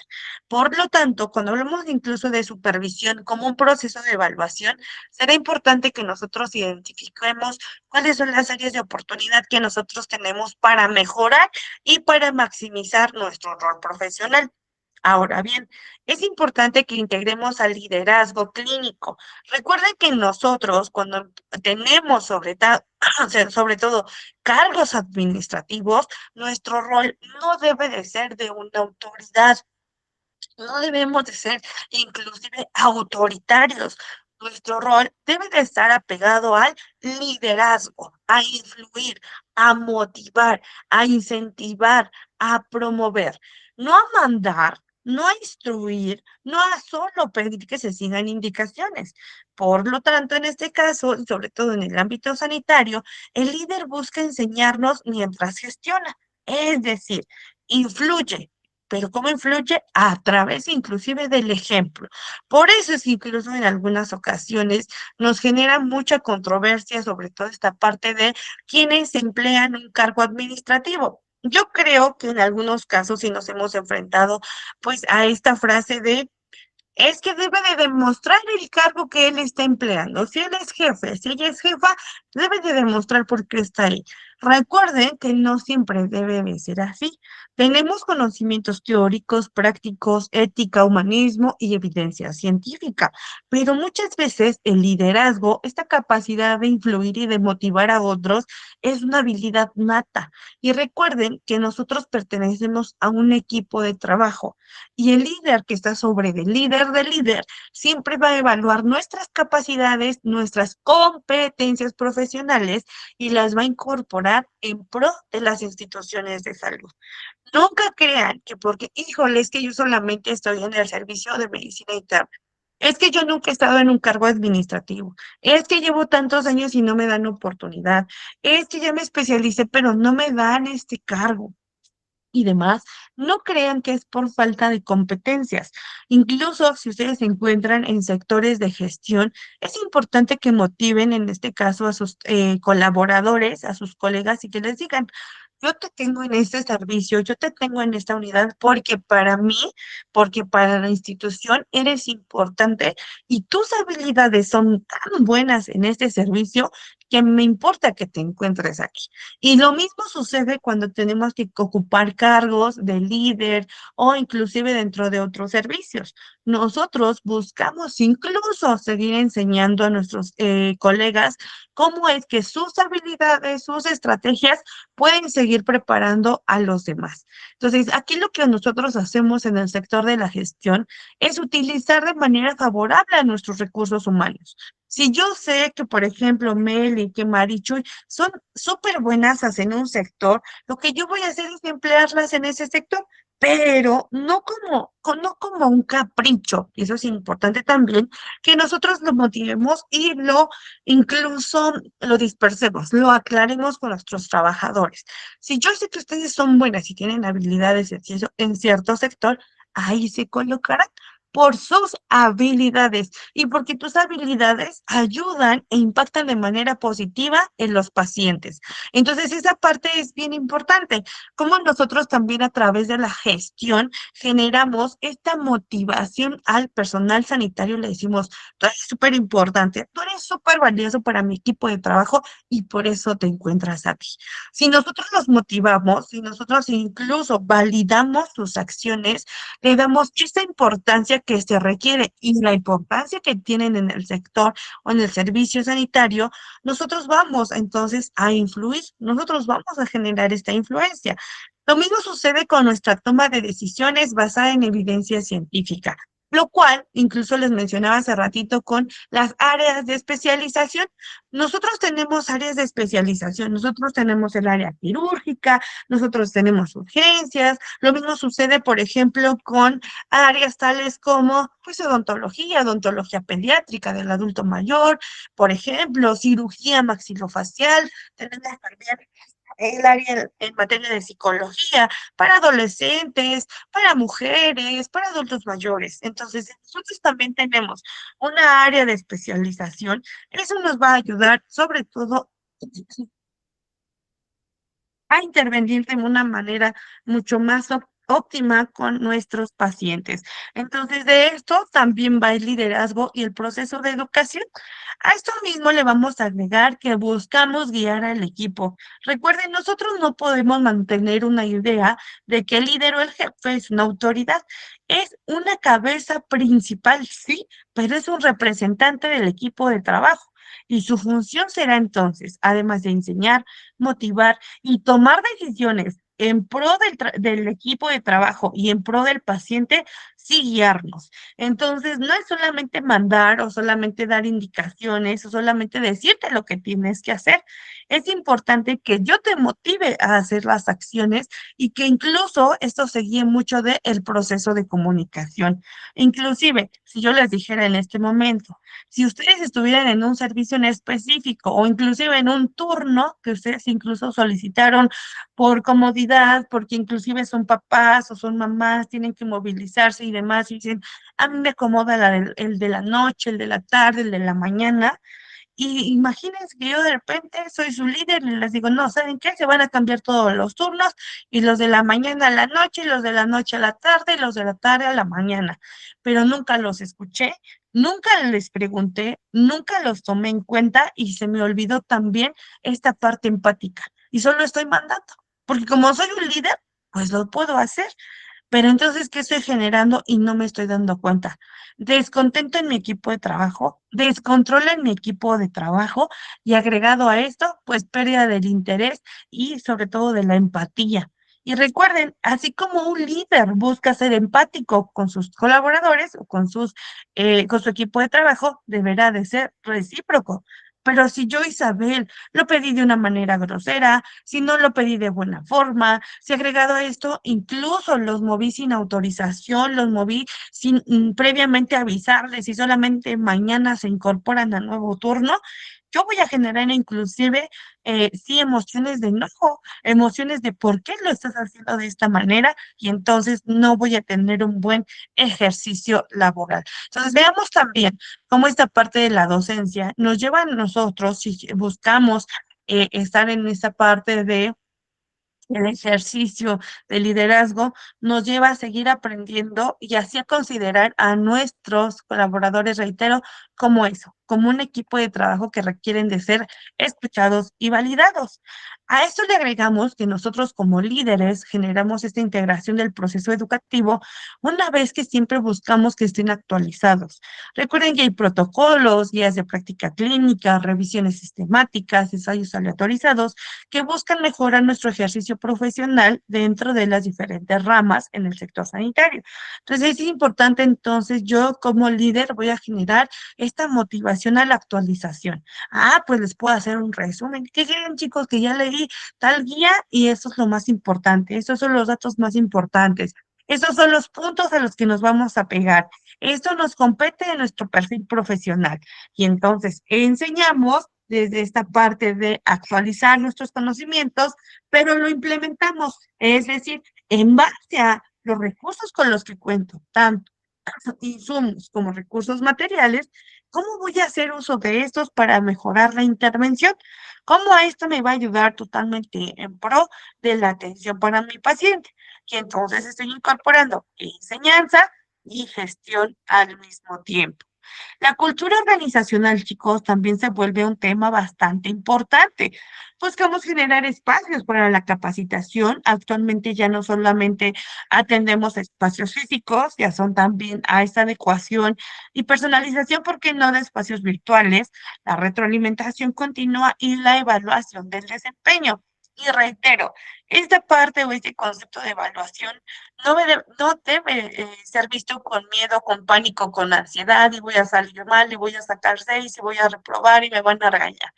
Por lo tanto, cuando hablamos incluso de supervisión como un proceso de evaluación, será importante que nosotros identifiquemos cuáles son las áreas de oportunidad que nosotros tenemos para mejorar y para maximizar nuestro rol profesional. Ahora bien, es importante que integremos al liderazgo clínico. Recuerden que nosotros, cuando tenemos sobre todo cargos administrativos, nuestro rol no debe de ser de una autoridad, no debemos de ser inclusive autoritarios. Nuestro rol debe de estar apegado al liderazgo, a influir, a motivar, a incentivar, a promover, no a mandar, no a instruir, no a solo pedir que se sigan indicaciones. Por lo tanto, en este caso, y sobre todo en el ámbito sanitario, el líder busca enseñarnos mientras gestiona, es decir, influye. Pero ¿cómo influye? A través inclusive del ejemplo. Por eso es que incluso en algunas ocasiones nos genera mucha controversia, sobre todo esta parte de quienes emplean un cargo administrativo. Yo creo que en algunos casos sí nos hemos enfrentado pues a esta frase de es que debe de demostrar el cargo que él está empleando. Si él es jefe, si ella es jefa, debe de demostrar por qué está ahí. Recuerden que no siempre debe de ser así. Tenemos conocimientos teóricos, prácticos, ética, humanismo y evidencia científica, pero muchas veces el liderazgo, esta capacidad de influir y de motivar a otros, es una habilidad nata. Y recuerden que nosotros pertenecemos a un equipo de trabajo. Y el líder que está sobre del líder siempre va a evaluar nuestras capacidades, nuestras competencias profesionales y las va a incorporar en pro de las instituciones de salud. Nunca crean que porque, híjole, es que yo solamente estoy en el servicio de medicina interna. Es que yo nunca he estado en un cargo administrativo. Es que llevo tantos años y no me dan oportunidad. Es que ya me especialicé, pero no me dan este cargo y demás, no crean que es por falta de competencias. Incluso si ustedes se encuentran en sectores de gestión, es importante que motiven en este caso a sus colaboradores, a sus colegas y que les digan, yo te tengo en este servicio, yo te tengo en esta unidad porque para mí, porque para la institución eres importante y tus habilidades son tan buenas en este servicio que me importa que te encuentres aquí. Y lo mismo sucede cuando tenemos que ocupar cargos de líder o inclusive dentro de otros servicios. Nosotros buscamos incluso seguir enseñando a nuestros colegas cómo es que sus habilidades, sus estrategias pueden seguir preparando a los demás. Entonces, aquí lo que nosotros hacemos en el sector de la gestión es utilizar de manera favorable a nuestros recursos humanos. Si yo sé que, por ejemplo, Meli, que Marichuy son súper buenas en un sector, lo que yo voy a hacer es emplearlas en ese sector, pero no como un capricho. Y eso es importante también, que nosotros lo motivemos y lo incluso lo dispersemos, lo aclaremos con nuestros trabajadores. Si yo sé que ustedes son buenas y tienen habilidades en cierto sector, ahí se colocarán por sus habilidades y porque tus habilidades ayudan e impactan de manera positiva en los pacientes. Entonces, esa parte es bien importante, como nosotros también a través de la gestión generamos esta motivación al personal sanitario, le decimos, tú eres súper importante, tú eres súper valioso para mi equipo de trabajo y por eso te encuentras aquí. Si nosotros los motivamos, si nosotros incluso validamos sus acciones, le damos esta importancia que se requiere y la importancia que tienen en el sector o en el servicio sanitario, nosotros vamos entonces a influir, nosotros vamos a generar esta influencia. Lo mismo sucede con nuestra toma de decisiones basada en evidencia científica, lo cual incluso les mencionaba hace ratito con las áreas de especialización. Nosotros tenemos áreas de especialización, nosotros tenemos el área quirúrgica, nosotros tenemos urgencias, lo mismo sucede, por ejemplo, con áreas tales como pues odontología pediátrica del adulto mayor, por ejemplo, cirugía maxilofacial, tenemos también el área en materia de psicología para adolescentes, para mujeres, para adultos mayores. Entonces, nosotros también tenemos una área de especialización. Eso nos va a ayudar sobre todo a intervenir de una manera mucho más óptima con nuestros pacientes. Entonces, de esto también va el liderazgo y el proceso de educación. A esto mismo le vamos a agregar que buscamos guiar al equipo. Recuerden, nosotros no podemos mantener una idea de que el líder o el jefe es una autoridad. Es una cabeza principal, sí, pero es un representante del equipo de trabajo. Y su función será entonces, además de enseñar, motivar y tomar decisiones en pro del equipo de trabajo y en pro del paciente, sí guiarnos. Entonces, no es solamente mandar o solamente dar indicaciones o solamente decirte lo que tienes que hacer. Es importante que yo te motive a hacer las acciones y que incluso esto se guíe mucho del proceso de comunicación. Inclusive, si yo les dijera en este momento, si ustedes estuvieran en un servicio en específico o inclusive en un turno que ustedes incluso solicitaron por comodidad, porque inclusive son papás o son mamás, tienen que movilizarse y demás, y dicen, a mí me acomoda el de la noche, el de la tarde, el de la mañana, y imagínense que yo de repente soy su líder y les digo, no, ¿saben qué? Se van a cambiar todos los turnos y los de la mañana a la noche, y los de la noche a la tarde, y los de la tarde a la mañana. Pero nunca los escuché, nunca les pregunté, nunca los tomé en cuenta y se me olvidó también esta parte empática. Y solo estoy mandando, porque como soy un líder, pues lo puedo hacer. Pero entonces, ¿qué estoy generando y no me estoy dando cuenta? Descontento en mi equipo de trabajo, descontrol en mi equipo de trabajo y agregado a esto, pues pérdida del interés y sobre todo de la empatía. Y recuerden, así como un líder busca ser empático con sus colaboradores o con su equipo de trabajo, deberá de ser recíproco. Pero si yo, Isabel, lo pedí de una manera grosera, si no lo pedí de buena forma, si agregado a esto, incluso los moví sin autorización, los moví sin previamente avisarles y solamente mañana se incorporan al nuevo turno, yo voy a generar inclusive, sí, emociones de enojo, emociones de por qué lo estás haciendo de esta manera y entonces no voy a tener un buen ejercicio laboral. Entonces, veamos también cómo esta parte de la docencia nos lleva a nosotros, si buscamos estar en esta parte de el ejercicio de liderazgo, nos lleva a seguir aprendiendo y así a considerar a nuestros colaboradores, reitero, como eso, como un equipo de trabajo que requieren de ser escuchados y validados. A esto le agregamos que nosotros como líderes generamos esta integración del proceso educativo una vez que siempre buscamos que estén actualizados. Recuerden que hay protocolos, guías de práctica clínica, revisiones sistemáticas, ensayos aleatorizados que buscan mejorar nuestro ejercicio profesional dentro de las diferentes ramas en el sector sanitario. Entonces, es importante, entonces, yo como líder voy a generar esta motivación a la actualización. Ah, pues les puedo hacer un resumen. ¿Qué quieren, chicos? Que ya leí tal guía y eso es lo más importante. Esos son los datos más importantes. Esos son los puntos a los que nos vamos a pegar. Esto nos compete en nuestro perfil profesional. Y entonces enseñamos desde esta parte de actualizar nuestros conocimientos, pero lo implementamos, es decir, en base a los recursos con los que cuento, tanto insumos como recursos materiales, ¿cómo voy a hacer uso de estos para mejorar la intervención? ¿Cómo esto me va a ayudar totalmente en pro de la atención para mi paciente? Y entonces estoy incorporando enseñanza y gestión al mismo tiempo. La cultura organizacional, chicos, también se vuelve un tema bastante importante. Buscamos generar espacios para la capacitación. Actualmente ya no solamente atendemos espacios físicos, ya son también a esta adecuación y personalización, ¿por qué no de espacios virtuales? La retroalimentación continua y la evaluación del desempeño. Y reitero, esta parte o este concepto de evaluación no debe ser visto con miedo, con pánico, con ansiedad, y voy a salir mal, y voy a sacar 6, y voy a reprobar, y me van a regañar.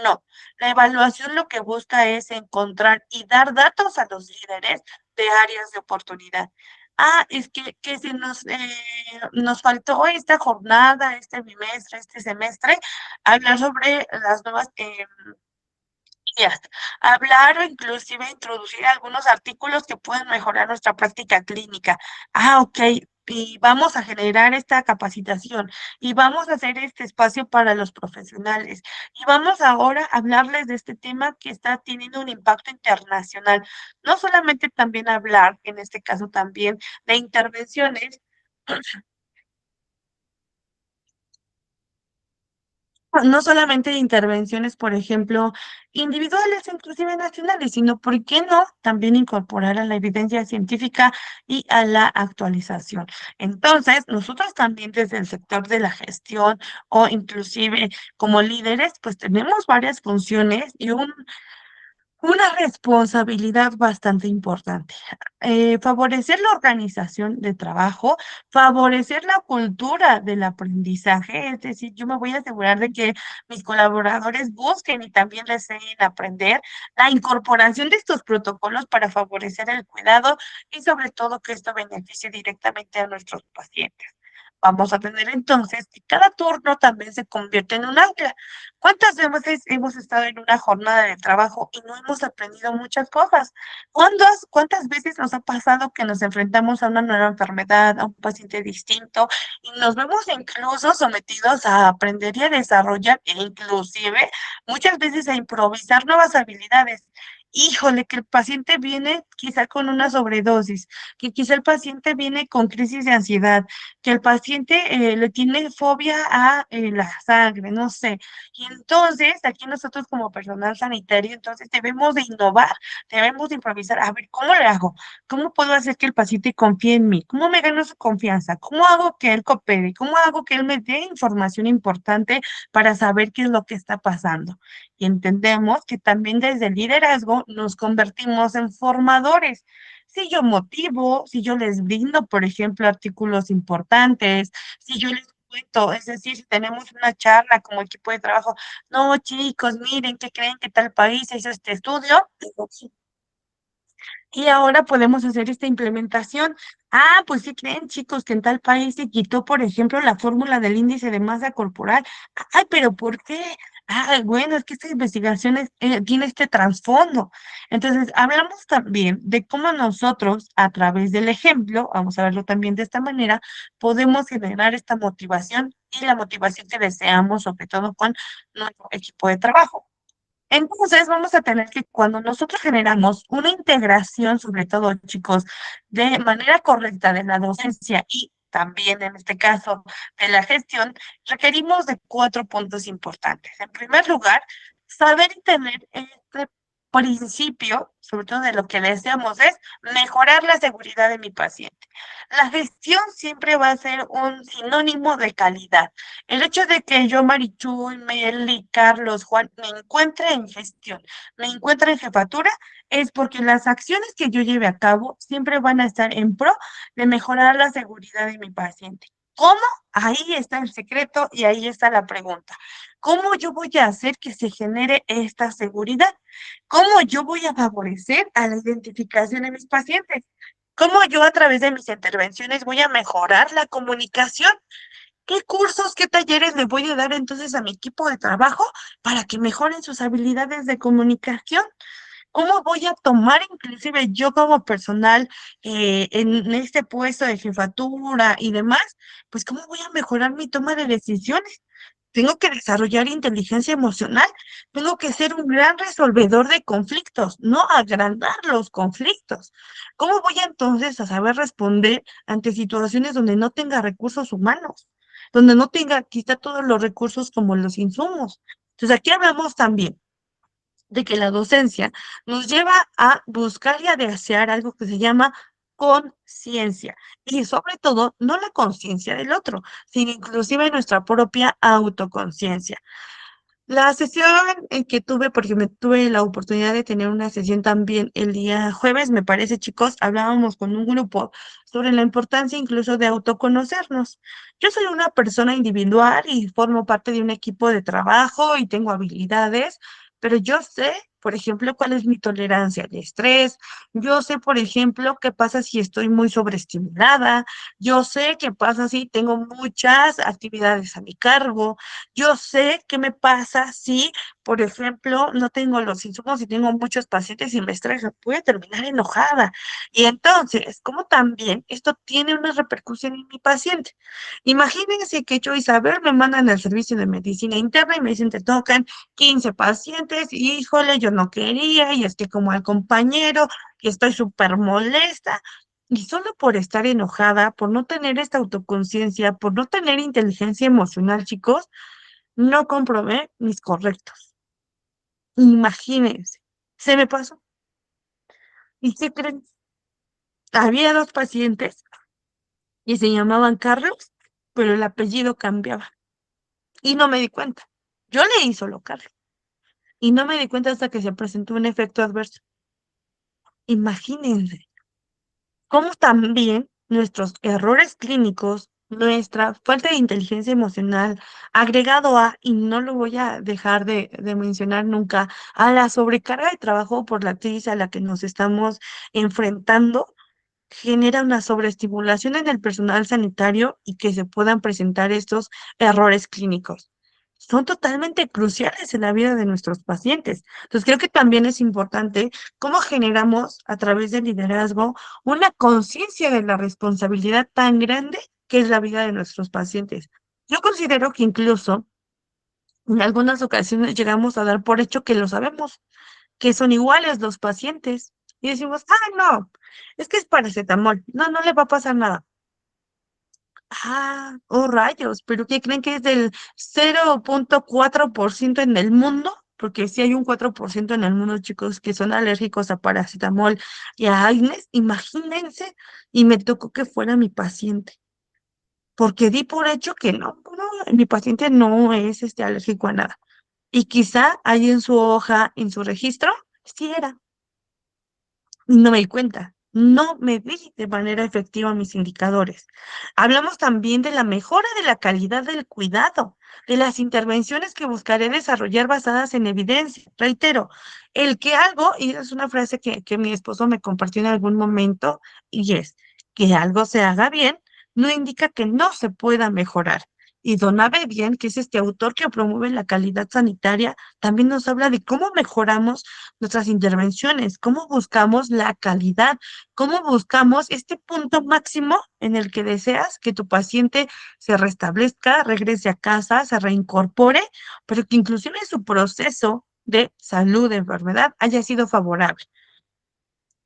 No, la evaluación lo que busca es encontrar y dar datos a los líderes de áreas de oportunidad. Ah, es que si nos faltó esta jornada, este bimestre, este semestre, hablar sobre las nuevas guías, hablar o inclusive introducir algunos artículos que pueden mejorar nuestra práctica clínica. Ah, ok. Y vamos a generar esta capacitación y vamos a hacer este espacio para los profesionales y vamos ahora a hablarles de este tema que está teniendo un impacto internacional. No solamente también hablar, en este caso también, de intervenciones no solamente de intervenciones, por ejemplo, individuales, inclusive nacionales, sino, ¿por qué no?, también incorporar a la evidencia científica y a la actualización. Entonces, nosotros también desde el sector de la gestión o inclusive como líderes, pues tenemos varias funciones y Una responsabilidad bastante importante. Favorecer la organización de trabajo, favorecer la cultura del aprendizaje, es decir, yo me voy a asegurar de que mis colaboradores busquen y también deseen aprender, la incorporación de estos protocolos para favorecer el cuidado y sobre todo que esto beneficie directamente a nuestros pacientes. Vamos a tener entonces que cada turno también se convierte en un aula. ¿Cuántas veces hemos estado en una jornada de trabajo y no hemos aprendido muchas cosas? ¿Cuántas veces nos ha pasado que nos enfrentamos a una nueva enfermedad, a un paciente distinto y nos vemos incluso sometidos a aprender y a desarrollar e inclusive muchas veces a improvisar nuevas habilidades? Híjole, que el paciente viene quizá con una sobredosis, que quizá el paciente viene con crisis de ansiedad, que el paciente le tiene fobia a la sangre, no sé. Y entonces, aquí nosotros como personal sanitario, entonces debemos de innovar, debemos de improvisar. A ver, ¿cómo le hago? ¿Cómo puedo hacer que el paciente confíe en mí? ¿Cómo me gano su confianza? ¿Cómo hago que él coopere? ¿Cómo hago que él me dé información importante para saber qué es lo que está pasando? Y entendemos que también desde el liderazgo nos convertimos en formadores. Si yo motivo, si yo les brindo, por ejemplo, artículos importantes, si yo les cuento, es decir, si tenemos una charla como equipo de trabajo, no, chicos, miren, ¿qué creen que tal país hizo este estudio? Y ahora podemos hacer esta implementación. Ah, pues sí creen, chicos, que en tal país se quitó, por ejemplo, la fórmula del índice de masa corporal. Ay, pero ¿por qué? Ah, bueno, es que esta investigación tiene este trasfondo. Entonces, hablamos también de cómo nosotros, a través del ejemplo, vamos a verlo también de esta manera, podemos generar esta motivación y la motivación que deseamos, sobre todo con nuestro equipo de trabajo. Entonces, vamos a tener que cuando nosotros generamos una integración, sobre todo, chicos, de manera correcta de la docencia y también en este caso de la gestión, requerimos de 4 puntos importantes. En primer lugar, saber y tener este principio, sobre todo de lo que deseamos, es mejorar la seguridad de mi paciente. La gestión siempre va a ser un sinónimo de calidad. El hecho de que yo, Marichuy, Meli, Carlos, Juan, me encuentre en gestión, me encuentre en jefatura, es porque las acciones que yo lleve a cabo siempre van a estar en pro de mejorar la seguridad de mi paciente. ¿Cómo? Ahí está el secreto y ahí está la pregunta. ¿Cómo yo voy a hacer que se genere esta seguridad? ¿Cómo yo voy a favorecer a la identificación de mis pacientes? ¿Cómo yo a través de mis intervenciones voy a mejorar la comunicación? ¿Qué cursos, qué talleres le voy a dar entonces a mi equipo de trabajo para que mejoren sus habilidades de comunicación? ¿Cómo voy a tomar inclusive yo como personal en este puesto de jefatura y demás? Pues ¿cómo voy a mejorar mi toma de decisiones? Tengo que desarrollar inteligencia emocional, tengo que ser un gran resolvedor de conflictos, no agrandar los conflictos. ¿Cómo voy entonces a saber responder ante situaciones donde no tenga recursos humanos, donde no tenga quizá todos los recursos como los insumos? Entonces aquí hablamos también de que la docencia nos lleva a buscar y a desear algo que se llama conciencia y sobre todo no la conciencia del otro, sino inclusive nuestra propia autoconciencia. La sesión en que tuve, porque me tuve la oportunidad de tener una sesión también el día jueves, me parece, chicos, hablábamos con un grupo sobre la importancia incluso de autoconocernos. Yo soy una persona individual y formo parte de un equipo de trabajo y tengo habilidades, pero yo sé, por ejemplo, cuál es mi tolerancia al estrés. Yo sé, por ejemplo, qué pasa si estoy muy sobreestimulada. Yo sé qué pasa si tengo muchas actividades a mi cargo. Yo sé qué me pasa si, por ejemplo, no tengo los insumos y tengo muchos pacientes y me estreso. Voy a terminar enojada. Y entonces, como también esto tiene una repercusión en mi paciente. Imagínense que yo, Isabel, me mandan al servicio de medicina interna y me dicen, te tocan 15 pacientes, y, híjole, yo no quería, y es que como al compañero, y estoy súper molesta. Y solo por estar enojada, por no tener esta autoconciencia, por no tener inteligencia emocional, chicos, no comprobé mis correctos. Imagínense, se me pasó. ¿Y qué creen? Había dos pacientes y se llamaban Carlos, pero el apellido cambiaba. Y no me di cuenta. Yo leí solo Carlos. y no me di cuenta hasta que se presentó un efecto adverso. Imagínense cómo también nuestros errores clínicos, nuestra falta de inteligencia emocional, agregado a, y no lo voy a dejar de mencionar nunca, a la sobrecarga de trabajo por la crisis a la que nos estamos enfrentando, genera una sobreestimulación en el personal sanitario y que se puedan presentar estos errores clínicos. Son totalmente cruciales en la vida de nuestros pacientes. Entonces, creo que también es importante cómo generamos a través del liderazgo una conciencia de la responsabilidad tan grande que es la vida de nuestros pacientes. Yo considero que incluso en algunas ocasiones llegamos a dar por hecho que lo sabemos, que son iguales los pacientes. Y decimos, no, es que es paracetamol, no le va a pasar nada. Oh rayos, pero ¿qué creen que es del 0.4% en el mundo? Porque si hay un 4% en el mundo, chicos, que son alérgicos a paracetamol y a AINES, imagínense, y me tocó que fuera mi paciente, porque di por hecho que no, mi paciente no es alérgico a nada. Y quizá ahí en su hoja, en su registro, sí era. No me di cuenta, no me di de manera efectiva mis indicadores. Hablamos también de la mejora de la calidad del cuidado, de las intervenciones que buscaré desarrollar basadas en evidencia. Reitero, el que algo, y es una frase que mi esposo me compartió en algún momento, y es que algo se haga bien, no indica que no se pueda mejorar. Y Don Abedian, que es este autor que promueve la calidad sanitaria, también nos habla de cómo mejoramos nuestras intervenciones, cómo buscamos la calidad, cómo buscamos este punto máximo en el que deseas que tu paciente se restablezca, regrese a casa, se reincorpore, pero que inclusive su proceso de salud, de enfermedad, haya sido favorable.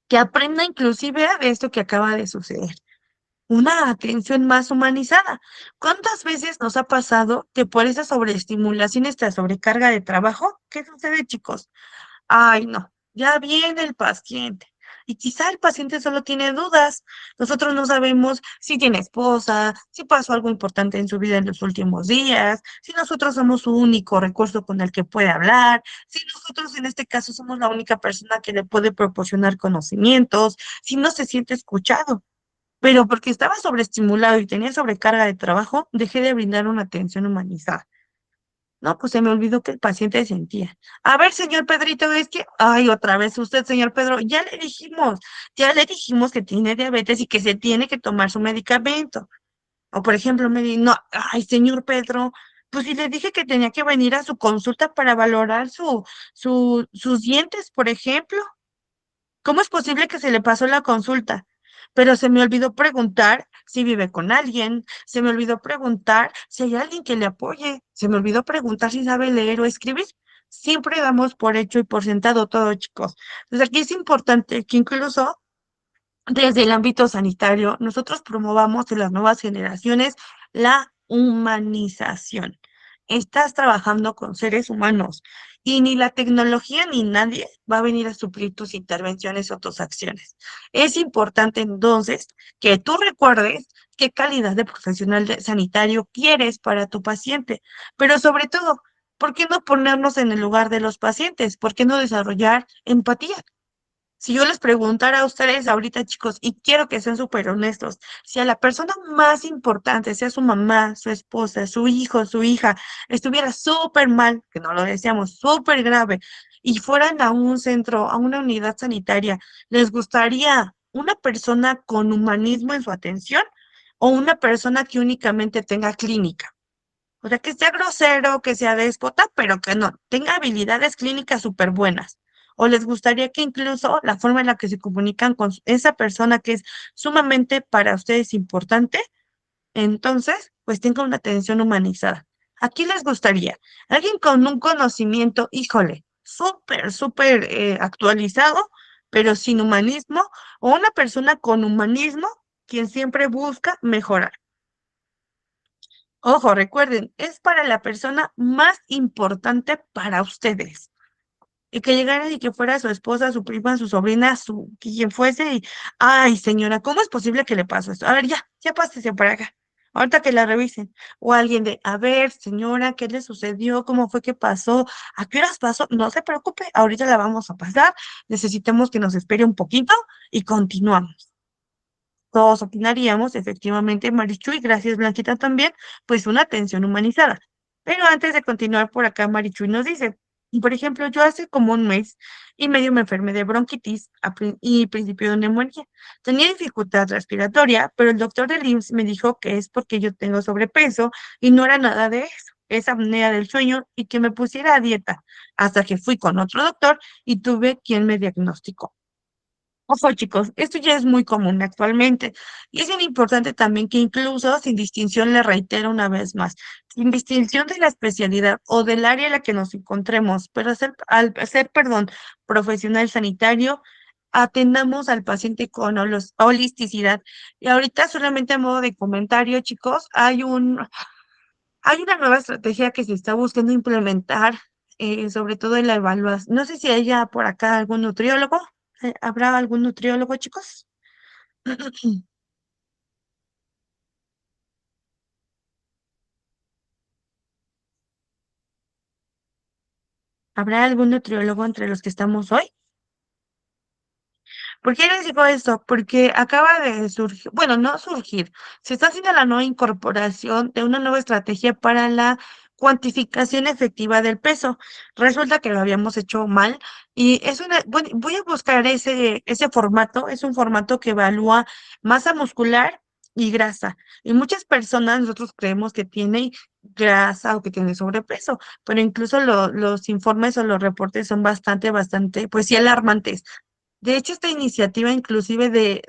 Que aprenda inclusive de esto que acaba de suceder. Una atención más humanizada. ¿Cuántas veces nos ha pasado que por esa sobreestimulación, esta sobrecarga de trabajo, qué sucede, chicos? No, ya viene el paciente. Y quizá el paciente solo tiene dudas. Nosotros no sabemos si tiene esposa, si pasó algo importante en su vida en los últimos días, si nosotros somos su único recurso con el que puede hablar, si nosotros en este caso somos la única persona que le puede proporcionar conocimientos, si no se siente escuchado. Pero porque estaba sobreestimulado y tenía sobrecarga de trabajo, dejé de brindar una atención humanizada. No, pues se me olvidó que el paciente sentía. A ver, señor Pedrito, es que, otra vez usted, señor Pedro, ya le dijimos que tiene diabetes y que se tiene que tomar su medicamento. O, por ejemplo, me dice, no, señor Pedro, pues si le dije que tenía que venir a su consulta para valorar sus dientes, por ejemplo. ¿Cómo es posible que se le pasó la consulta? Pero se me olvidó preguntar si vive con alguien, se me olvidó preguntar si hay alguien que le apoye, se me olvidó preguntar si sabe leer o escribir. Siempre damos por hecho y por sentado todo, chicos. Entonces aquí es importante que incluso desde el ámbito sanitario nosotros promovamos en las nuevas generaciones la humanización. Estás trabajando con seres humanos y ni la tecnología ni nadie va a venir a suplir tus intervenciones o tus acciones. Es importante entonces que tú recuerdes qué calidad de profesional sanitario quieres para tu paciente, pero sobre todo, ¿por qué no ponernos en el lugar de los pacientes? ¿Por qué no desarrollar empatía? Si yo les preguntara a ustedes ahorita, chicos, y quiero que sean súper honestos, si a la persona más importante, sea su mamá, su esposa, su hijo, su hija, estuviera súper mal, que no lo deseamos, súper grave, y fueran a un centro, a una unidad sanitaria, ¿les gustaría una persona con humanismo en su atención o una persona que únicamente tenga clínica? O sea, que sea grosero, que sea déspota, pero que no, tenga habilidades clínicas súper buenas. ¿O les gustaría que incluso la forma en la que se comunican con esa persona que es sumamente para ustedes importante, entonces, pues tenga una atención humanizada? ¿A quién les gustaría? Alguien con un conocimiento, híjole, súper actualizado, pero sin humanismo, o una persona con humanismo, quien siempre busca mejorar. Ojo, recuerden, es para la persona más importante para ustedes. Y que llegara y que fuera su esposa, su prima, su sobrina, quien fuese, y, señora, ¿cómo es posible que le pasó esto? A ver, ya pásese para acá. ahorita que la revisen. O alguien de, a ver, señora, ¿qué le sucedió? ¿Cómo fue que pasó? ¿A qué horas pasó? No se preocupe, ahorita la vamos a pasar. Necesitamos que nos espere un poquito y continuamos. Todos opinaríamos, efectivamente, Marichu, y gracias Blanquita también, pues una atención humanizada. Pero antes de continuar por acá, Marichu nos dice, y por ejemplo, yo hace como un mes y medio me enfermé de bronquitis y principio de neumonía. Tenía dificultad respiratoria, pero el doctor del IMSS me dijo que es porque yo tengo sobrepeso y no era nada de eso, es apnea del sueño y que me pusiera a dieta, hasta que fui con otro doctor y tuve quien me diagnosticó. Ojo, chicos, esto ya es muy común actualmente y es bien importante también que incluso sin distinción, le reitero una vez más, sin distinción de la especialidad o del área en la que nos encontremos, pero al ser, perdón, profesional sanitario, atendamos al paciente con holisticidad. Y ahorita solamente a modo de comentario, chicos, hay una nueva estrategia que se está buscando implementar, sobre todo en la evaluación. No sé si haya por acá algún nutriólogo. ¿Habrá algún nutriólogo, chicos? ¿Habrá algún nutriólogo entre los que estamos hoy? ¿Por qué les digo esto? Porque acaba de surgir, bueno, no surgir, se está haciendo la nueva incorporación de una nueva estrategia para la cuantificación efectiva del peso. Resulta que lo habíamos hecho mal y es una, bueno, voy a buscar ese formato, es un formato que evalúa masa muscular y grasa. Y muchas personas, nosotros creemos que tiene grasa o que tiene sobrepeso, pero incluso los informes o los reportes son bastante, pues sí, alarmantes. De hecho, esta iniciativa inclusive de,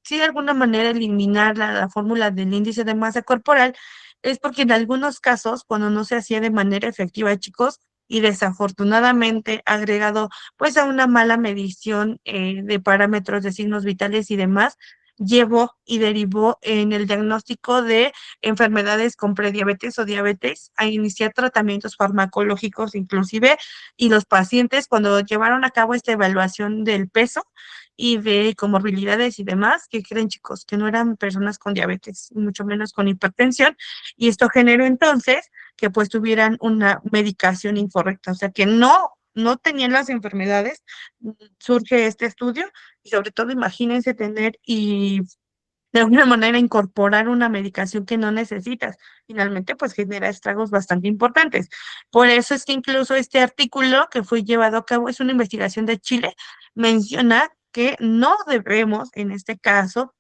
sí, de alguna manera eliminar la fórmula del índice de masa corporal, es porque en algunos casos, cuando no se hacía de manera efectiva, chicos, y desafortunadamente agregado pues a una mala medición de parámetros de signos vitales y demás, llevó y derivó en el diagnóstico de enfermedades con prediabetes o diabetes, a iniciar tratamientos farmacológicos inclusive, y los pacientes cuando llevaron a cabo esta evaluación del peso y de comorbilidades y demás, ¿qué creen, chicos? Que no eran personas con diabetes, mucho menos con hipertensión, y esto generó entonces que pues tuvieran una medicación incorrecta, o sea que no tenían las enfermedades. Surge este estudio y sobre todo imagínense tener y de alguna manera incorporar una medicación que no necesitas. Finalmente, pues genera estragos bastante importantes. Por eso es que incluso este artículo que fue llevado a cabo, es una investigación de Chile, menciona que no debemos, en este caso,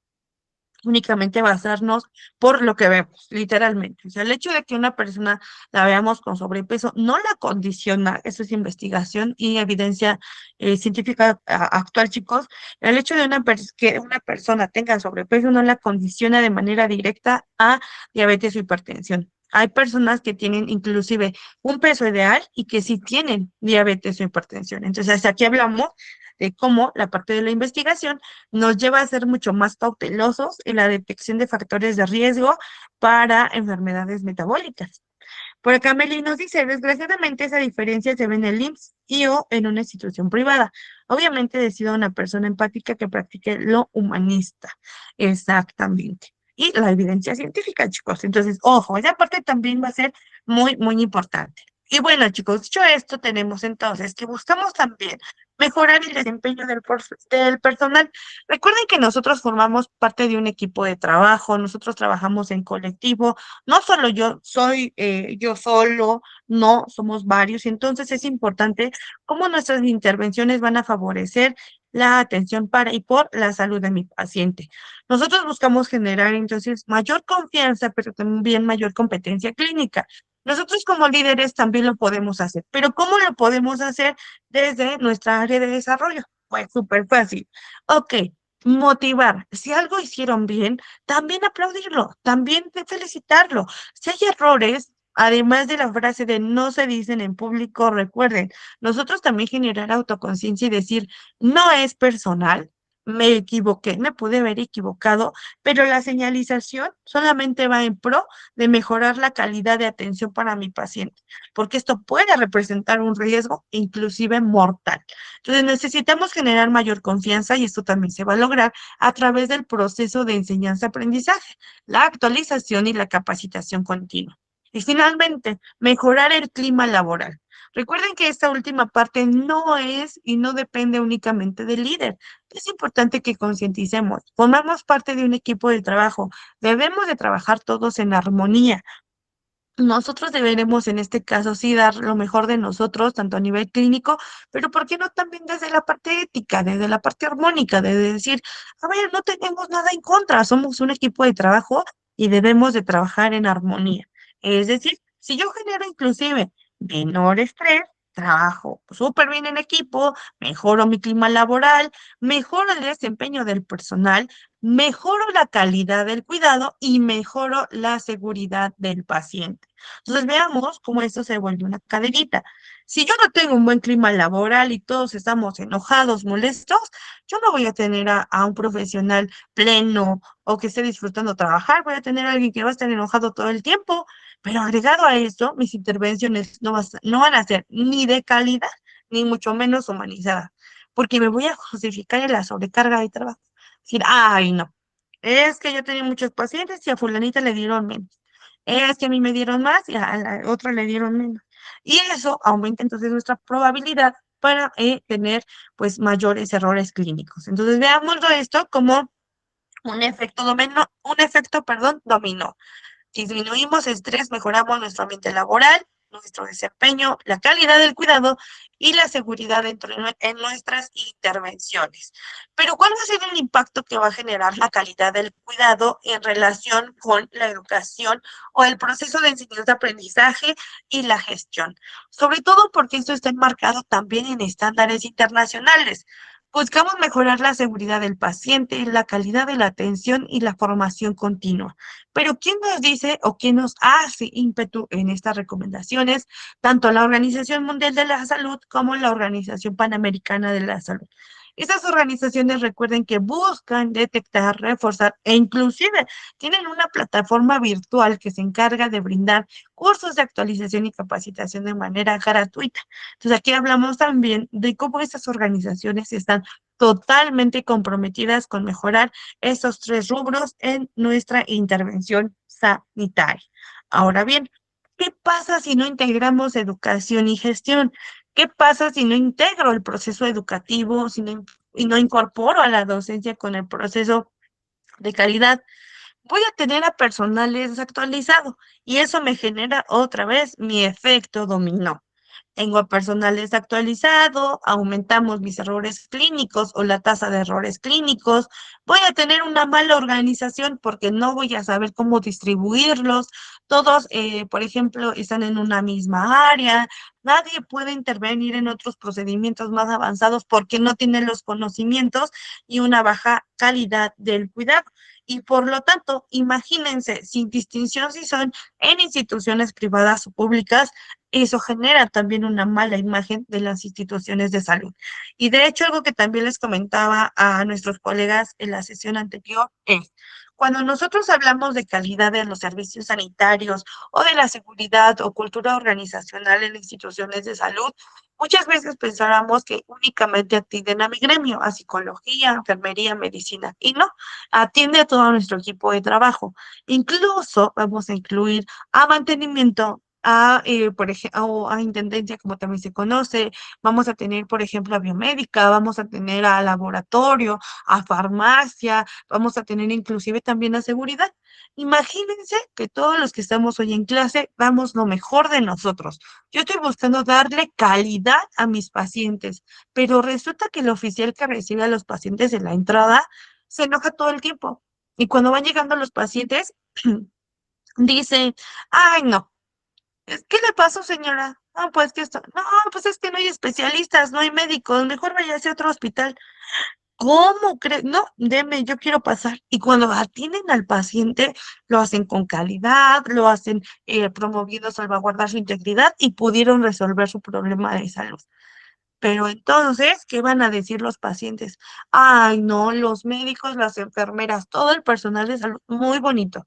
únicamente basarnos por lo que vemos, literalmente. O sea, el hecho de que una persona la veamos con sobrepeso no la condiciona, eso es investigación y evidencia científica actual, chicos. El hecho de que una persona tenga sobrepeso no la condiciona de manera directa a diabetes o hipertensión. Hay personas que tienen inclusive un peso ideal y que sí tienen diabetes o hipertensión. Entonces, aquí hablamos de cómo la parte de la investigación nos lleva a ser mucho más cautelosos en la detección de factores de riesgo para enfermedades metabólicas. Por acá Meli nos dice, desgraciadamente esa diferencia se ve en el IMSS y o en una institución privada. Obviamente decida una persona empática que practique lo humanista. Exactamente. Y la evidencia científica, chicos. Entonces, ojo, esa parte también va a ser muy importante. Y bueno, chicos, dicho esto, tenemos entonces que buscamos también mejorar el desempeño del personal. Recuerden que nosotros formamos parte de un equipo de trabajo, nosotros trabajamos en colectivo, no solo yo soy yo solo, no, somos varios, y entonces es importante cómo nuestras intervenciones van a favorecer la atención para y por la salud de mi paciente. Nosotros buscamos generar entonces mayor confianza, pero también mayor competencia clínica. Nosotros como líderes también lo podemos hacer, pero ¿cómo lo podemos hacer desde nuestra área de desarrollo? Pues súper fácil. Ok, motivar. Si algo hicieron bien, también aplaudirlo, también felicitarlo. Si hay errores, además de la frase de no se dicen en público, recuerden, nosotros también generar autoconciencia y decir, no es personal, me equivoqué, me pude haber equivocado, pero la señalización solamente va en pro de mejorar la calidad de atención para mi paciente, porque esto puede representar un riesgo, inclusive mortal. Entonces necesitamos generar mayor confianza y esto también se va a lograr a través del proceso de enseñanza-aprendizaje, la actualización y la capacitación continua. Y finalmente, mejorar el clima laboral. Recuerden que esta última parte no es y no depende únicamente del líder. Es importante que concienticemos, formamos parte de un equipo de trabajo, debemos de trabajar todos en armonía. Nosotros deberemos en este caso sí dar lo mejor de nosotros, tanto a nivel clínico, pero ¿por qué no también desde la parte ética, desde la parte armónica, de decir, a ver, no tenemos nada en contra, somos un equipo de trabajo y debemos de trabajar en armonía? Es decir, si yo genero inclusive menor estrés, trabajo súper bien en equipo, mejoro mi clima laboral, mejoro el desempeño del personal, mejoro la calidad del cuidado y mejoro la seguridad del paciente. Entonces veamos cómo esto se vuelve una cadenita. Si yo no tengo un buen clima laboral y todos estamos enojados, molestos, yo no voy a tener a un profesional pleno o que esté disfrutando trabajar, voy a tener a alguien que va a estar enojado todo el tiempo, pero agregado a eso, mis intervenciones no van a ser ni de calidad, ni mucho menos humanizadas, porque me voy a justificar en la sobrecarga de trabajo. Decir, ay, no, es que yo tenía muchos pacientes y a fulanita le dieron menos. Es que a mí me dieron más y a la otra le dieron menos. Y eso aumenta entonces nuestra probabilidad para tener pues mayores errores clínicos. Entonces veámoslo esto como un efecto dominó, dominó. Disminuimos estrés, mejoramos nuestro ambiente laboral, nuestro desempeño, la calidad del cuidado y la seguridad en nuestras intervenciones. Pero ¿cuál va a ser el impacto que va a generar la calidad del cuidado en relación con la educación o el proceso de enseñanza-aprendizaje y la gestión? Sobre todo porque esto está enmarcado también en estándares internacionales. Buscamos mejorar la seguridad del paciente, la calidad de la atención y la formación continua. Pero ¿quién nos dice o quién nos hace ímpetu en estas recomendaciones? Tanto la Organización Mundial de la Salud como la Organización Panamericana de la Salud. Estas organizaciones recuerden que buscan detectar, reforzar e inclusive tienen una plataforma virtual que se encarga de brindar cursos de actualización y capacitación de manera gratuita. Entonces aquí hablamos también de cómo estas organizaciones están totalmente comprometidas con mejorar estos 3 rubros en nuestra intervención sanitaria. Ahora bien, ¿qué pasa si no integramos educación y gestión? ¿Qué pasa si no integro el proceso educativo, y no incorporo a la docencia con el proceso de calidad? Voy a tener a personal desactualizado y eso me genera otra vez mi efecto dominó. Tengo personal desactualizado, aumentamos mis errores clínicos o la tasa de errores clínicos, voy a tener una mala organización porque no voy a saber cómo distribuirlos, todos, por ejemplo, están en una misma área, nadie puede intervenir en otros procedimientos más avanzados porque no tiene los conocimientos y una baja calidad del cuidado. Y por lo tanto, imagínense, sin distinción si son en instituciones privadas o públicas, eso genera también una mala imagen de las instituciones de salud. Y de hecho, algo que también les comentaba a nuestros colegas en la sesión anterior es, cuando nosotros hablamos de calidad de los servicios sanitarios o de la seguridad o cultura organizacional en instituciones de salud, muchas veces pensáramos que únicamente atienden a mi gremio, a psicología, enfermería, medicina, y no, atiende a todo nuestro equipo de trabajo. Incluso vamos a incluir a mantenimiento, por ejemplo, a intendencia, como también se conoce, vamos a tener, por ejemplo, a biomédica, vamos a tener a laboratorio, a farmacia, vamos a tener inclusive también a seguridad. Imagínense que todos los que estamos hoy en clase damos lo mejor de nosotros. Yo estoy buscando darle calidad a mis pacientes, pero resulta que el oficial que recibe a los pacientes en la entrada se enoja todo el tiempo. Y cuando van llegando los pacientes, dice, ay, no. ¿Qué le pasó, señora? No, pues que esto, no, pues es que no hay especialistas, no hay médicos, mejor vaya a otro hospital. ¿Cómo crees? No, deme, yo quiero pasar. Y cuando atienden al paciente, lo hacen con calidad, lo hacen promoviendo salvaguardar su integridad y pudieron resolver su problema de salud. Pero entonces, ¿qué van a decir los pacientes? Ay, no, los médicos, las enfermeras, todo el personal de salud, muy bonito.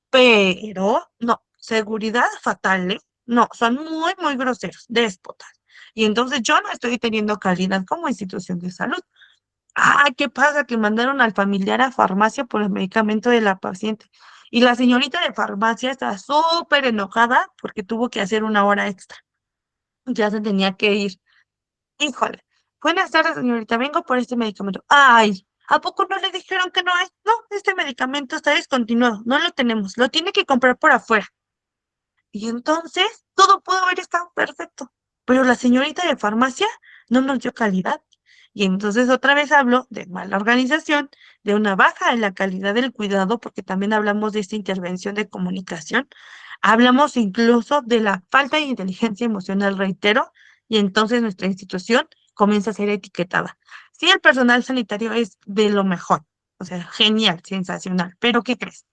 Pero, no, seguridad fatal, ¿eh? No, son muy, muy groseros, déspotas. Y entonces yo no estoy teniendo calidad como institución de salud. Ah, ¿qué pasa? Que mandaron al familiar a farmacia por el medicamento de la paciente. Y la señorita de farmacia está súper enojada porque tuvo que hacer una hora extra. Ya se tenía que ir. Híjole. Buenas tardes, señorita. Vengo por este medicamento. Ay, ¿a poco no le dijeron que no hay? No, este medicamento está descontinuado. No lo tenemos. Lo tiene que comprar por afuera. Y entonces todo pudo haber estado perfecto, pero la señorita de farmacia no nos dio calidad. Y entonces otra vez hablo de mala organización, de una baja en la calidad del cuidado, porque también hablamos de esta intervención de comunicación. Hablamos incluso de la falta de inteligencia emocional, reitero, y entonces nuestra institución comienza a ser etiquetada. Sí, el personal sanitario es de lo mejor, o sea, genial, sensacional, pero ¿qué crees?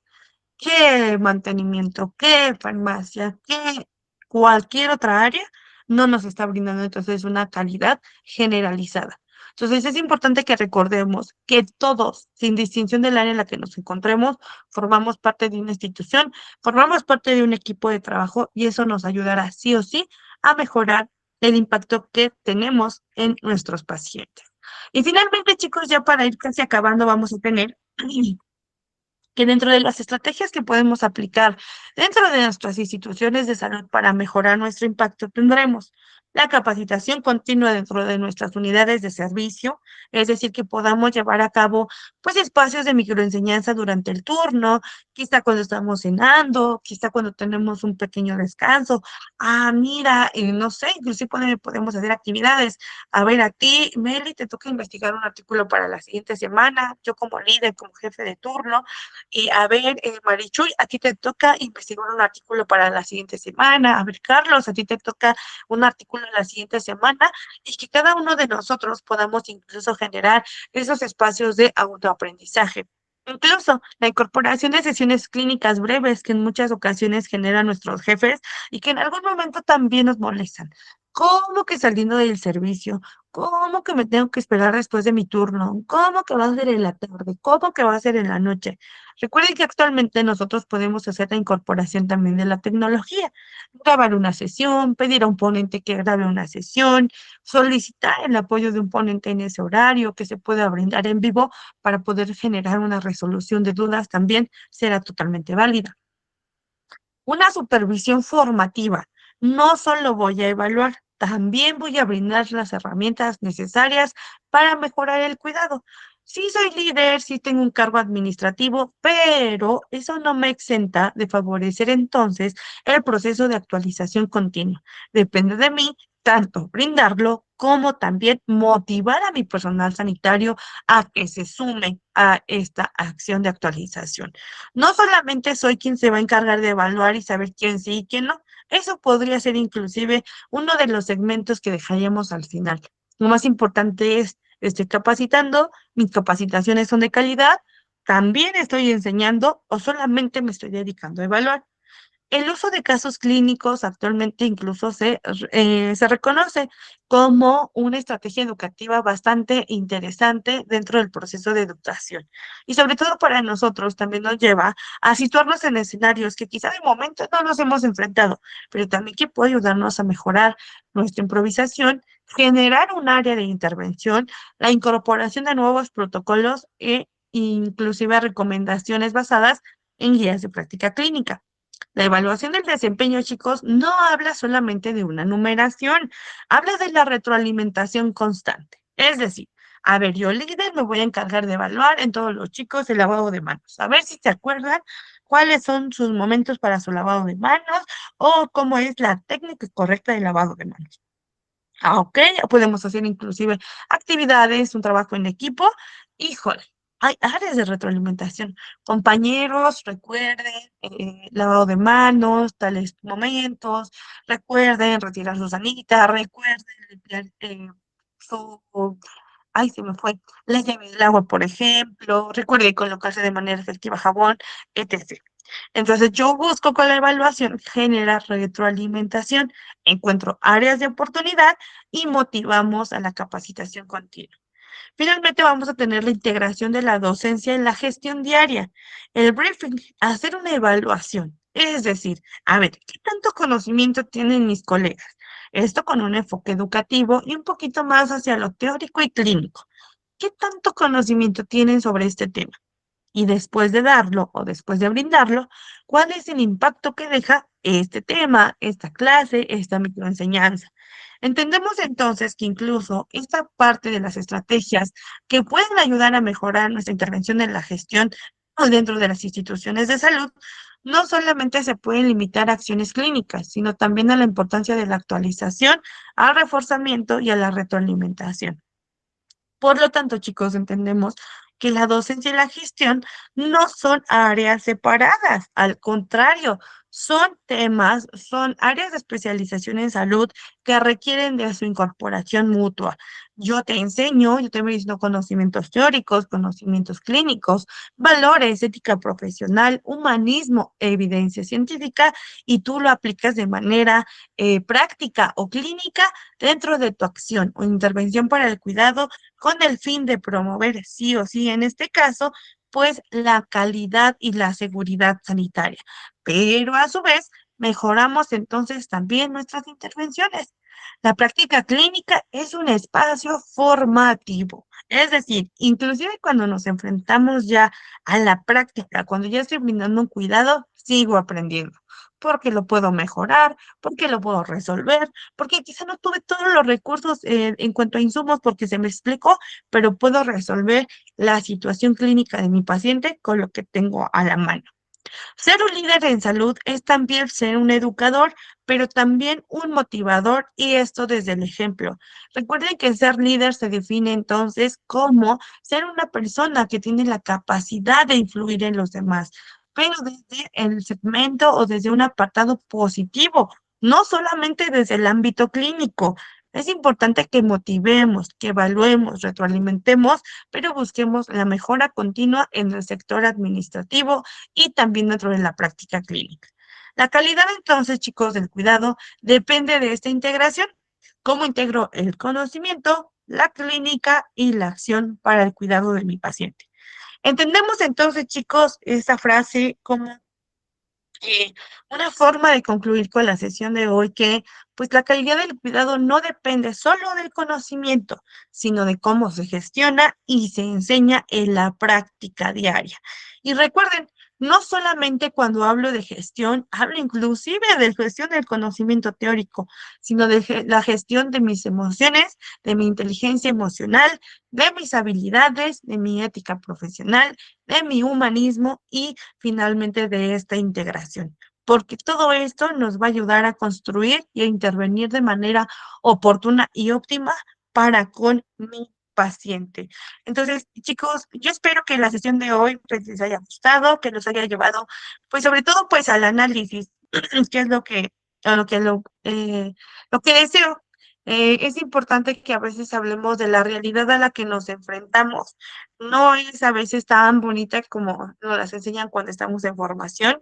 ¿Qué mantenimiento, qué farmacia, qué cualquier otra área no nos está brindando entonces una calidad generalizada? Entonces es importante que recordemos que todos, sin distinción del área en la que nos encontremos, formamos parte de una institución, formamos parte de un equipo de trabajo y eso nos ayudará sí o sí a mejorar el impacto que tenemos en nuestros pacientes. Y finalmente, chicos, ya para ir casi acabando, vamos a tener que dentro de las estrategias que podemos aplicar dentro de nuestras instituciones de salud para mejorar nuestro impacto, tendremos la capacitación continua dentro de nuestras unidades de servicio, es decir, que podamos llevar a cabo pues espacios de microenseñanza durante el turno, quizá cuando estamos cenando, quizá cuando tenemos un pequeño descanso. Ah, mira, no sé, inclusive podemos hacer actividades. A ver, a ti, Meli, te toca investigar un artículo para la siguiente semana, yo como líder, como jefe de turno, y a ver, Marichuy, a ti te toca investigar un artículo para la siguiente semana. A ver, Carlos, a ti te toca un artículo la siguiente semana y que cada uno de nosotros podamos incluso generar esos espacios de autoaprendizaje. Incluso la incorporación de sesiones clínicas breves que en muchas ocasiones generan nuestros jefes y que en algún momento también nos molestan. ¿Cómo que saliendo del servicio? ¿Cómo que me tengo que esperar después de mi turno? ¿Cómo que va a ser en la tarde? ¿Cómo que va a ser en la noche? Recuerden que actualmente nosotros podemos hacer la incorporación también de la tecnología, grabar una sesión, pedir a un ponente que grabe una sesión, solicitar el apoyo de un ponente en ese horario que se pueda brindar en vivo para poder generar una resolución de dudas también será totalmente válida. Una supervisión formativa. No solo voy a evaluar, también voy a brindar las herramientas necesarias para mejorar el cuidado. Sí soy líder, sí tengo un cargo administrativo, pero eso no me exenta de favorecer entonces el proceso de actualización continua. Depende de mí tanto brindarlo como también motivar a mi personal sanitario a que se sume a esta acción de actualización. No solamente soy quien se va a encargar de evaluar y saber quién sí y quién no, eso podría ser inclusive uno de los segmentos que dejaríamos al final. Lo más importante es, estoy capacitando, mis capacitaciones son de calidad, también estoy enseñando o solamente me estoy dedicando a evaluar. El uso de casos clínicos actualmente incluso se reconoce como una estrategia educativa bastante interesante dentro del proceso de educación. Y sobre todo para nosotros también nos lleva a situarnos en escenarios que quizá de momento no nos hemos enfrentado, pero también que puede ayudarnos a mejorar nuestra improvisación, generar un área de intervención, la incorporación de nuevos protocolos e inclusive recomendaciones basadas en guías de práctica clínica. La evaluación del desempeño, chicos, no habla solamente de una numeración, habla de la retroalimentación constante. Es decir, a ver, yo líder me voy a encargar de evaluar en todos los chicos el lavado de manos. A ver si se acuerdan cuáles son sus momentos para su lavado de manos o cómo es la técnica correcta de lavado de manos. Ah, ok, podemos hacer inclusive actividades, un trabajo en equipo. Híjole, hay áreas de retroalimentación. Compañeros, recuerden, lavado de manos, tales momentos, recuerden retirar su sanita, recuerden limpiar su, ay, se me fue, la llave del agua, por ejemplo, recuerden colocarse de manera efectiva jabón, etc. Entonces yo busco con la evaluación generar retroalimentación, encuentro áreas de oportunidad y motivamos a la capacitación continua. Finalmente vamos a tener la integración de la docencia en la gestión diaria, el briefing, hacer una evaluación. Es decir, a ver, ¿qué tanto conocimiento tienen mis colegas? Esto con un enfoque educativo y un poquito más hacia lo teórico y clínico. ¿Qué tanto conocimiento tienen sobre este tema? Y después de darlo o después de brindarlo, ¿cuál es el impacto que deja este tema, esta clase, esta microenseñanza? Entendemos entonces que incluso esta parte de las estrategias que pueden ayudar a mejorar nuestra intervención en la gestión o dentro de las instituciones de salud, no solamente se pueden limitar a acciones clínicas, sino también a la importancia de la actualización, al reforzamiento y a la retroalimentación. Por lo tanto, chicos, entendemos que la docencia y la gestión no son áreas separadas, al contrario, son temas, son áreas de especialización en salud que requieren de su incorporación mutua. Yo te enseño, yo te voy diciendo conocimientos teóricos, conocimientos clínicos, valores, ética profesional, humanismo, evidencia científica, y tú lo aplicas de manera práctica o clínica dentro de tu acción o intervención para el cuidado con el fin de promover sí o sí, en este caso, pues la calidad y la seguridad sanitaria. Pero a su vez, mejoramos entonces también nuestras intervenciones. La práctica clínica es un espacio formativo, es decir, inclusive cuando nos enfrentamos ya a la práctica, cuando ya estoy brindando un cuidado, sigo aprendiendo, porque lo puedo mejorar, porque lo puedo resolver, porque quizá no tuve todos los recursos en cuanto a insumos porque se me explicó, pero puedo resolver la situación clínica de mi paciente con lo que tengo a la mano. Ser un líder en salud es también ser un educador, pero también un motivador, y esto desde el ejemplo. Recuerden que ser líder se define entonces como ser una persona que tiene la capacidad de influir en los demás, pero desde el segmento o desde un apartado positivo, no solamente desde el ámbito clínico. Es importante que motivemos, que evaluemos, retroalimentemos, pero busquemos la mejora continua en el sector administrativo y también dentro de la práctica clínica. La calidad entonces, chicos, del cuidado depende de esta integración. ¿Cómo integro el conocimiento, la clínica y la acción para el cuidado de mi paciente? Entendemos entonces, chicos, esta frase como una forma de concluir con la sesión de hoy que, pues, la calidad del cuidado no depende solo del conocimiento, sino de cómo se gestiona y se enseña en la práctica diaria. Y recuerden, no solamente cuando hablo de gestión, hablo inclusive de gestión del conocimiento teórico, sino de la gestión de mis emociones, de mi inteligencia emocional, de mis habilidades, de mi ética profesional, de mi humanismo y finalmente de esta integración, porque todo esto nos va a ayudar a construir y a intervenir de manera oportuna y óptima para con mi paciente. Entonces, chicos, yo espero que la sesión de hoy pues, les haya gustado, que los haya llevado, pues sobre todo, pues al análisis, que es lo que, a lo que deseo. Es importante que a veces hablemos de la realidad a la que nos enfrentamos. No es a veces tan bonita como nos las enseñan cuando estamos en formación.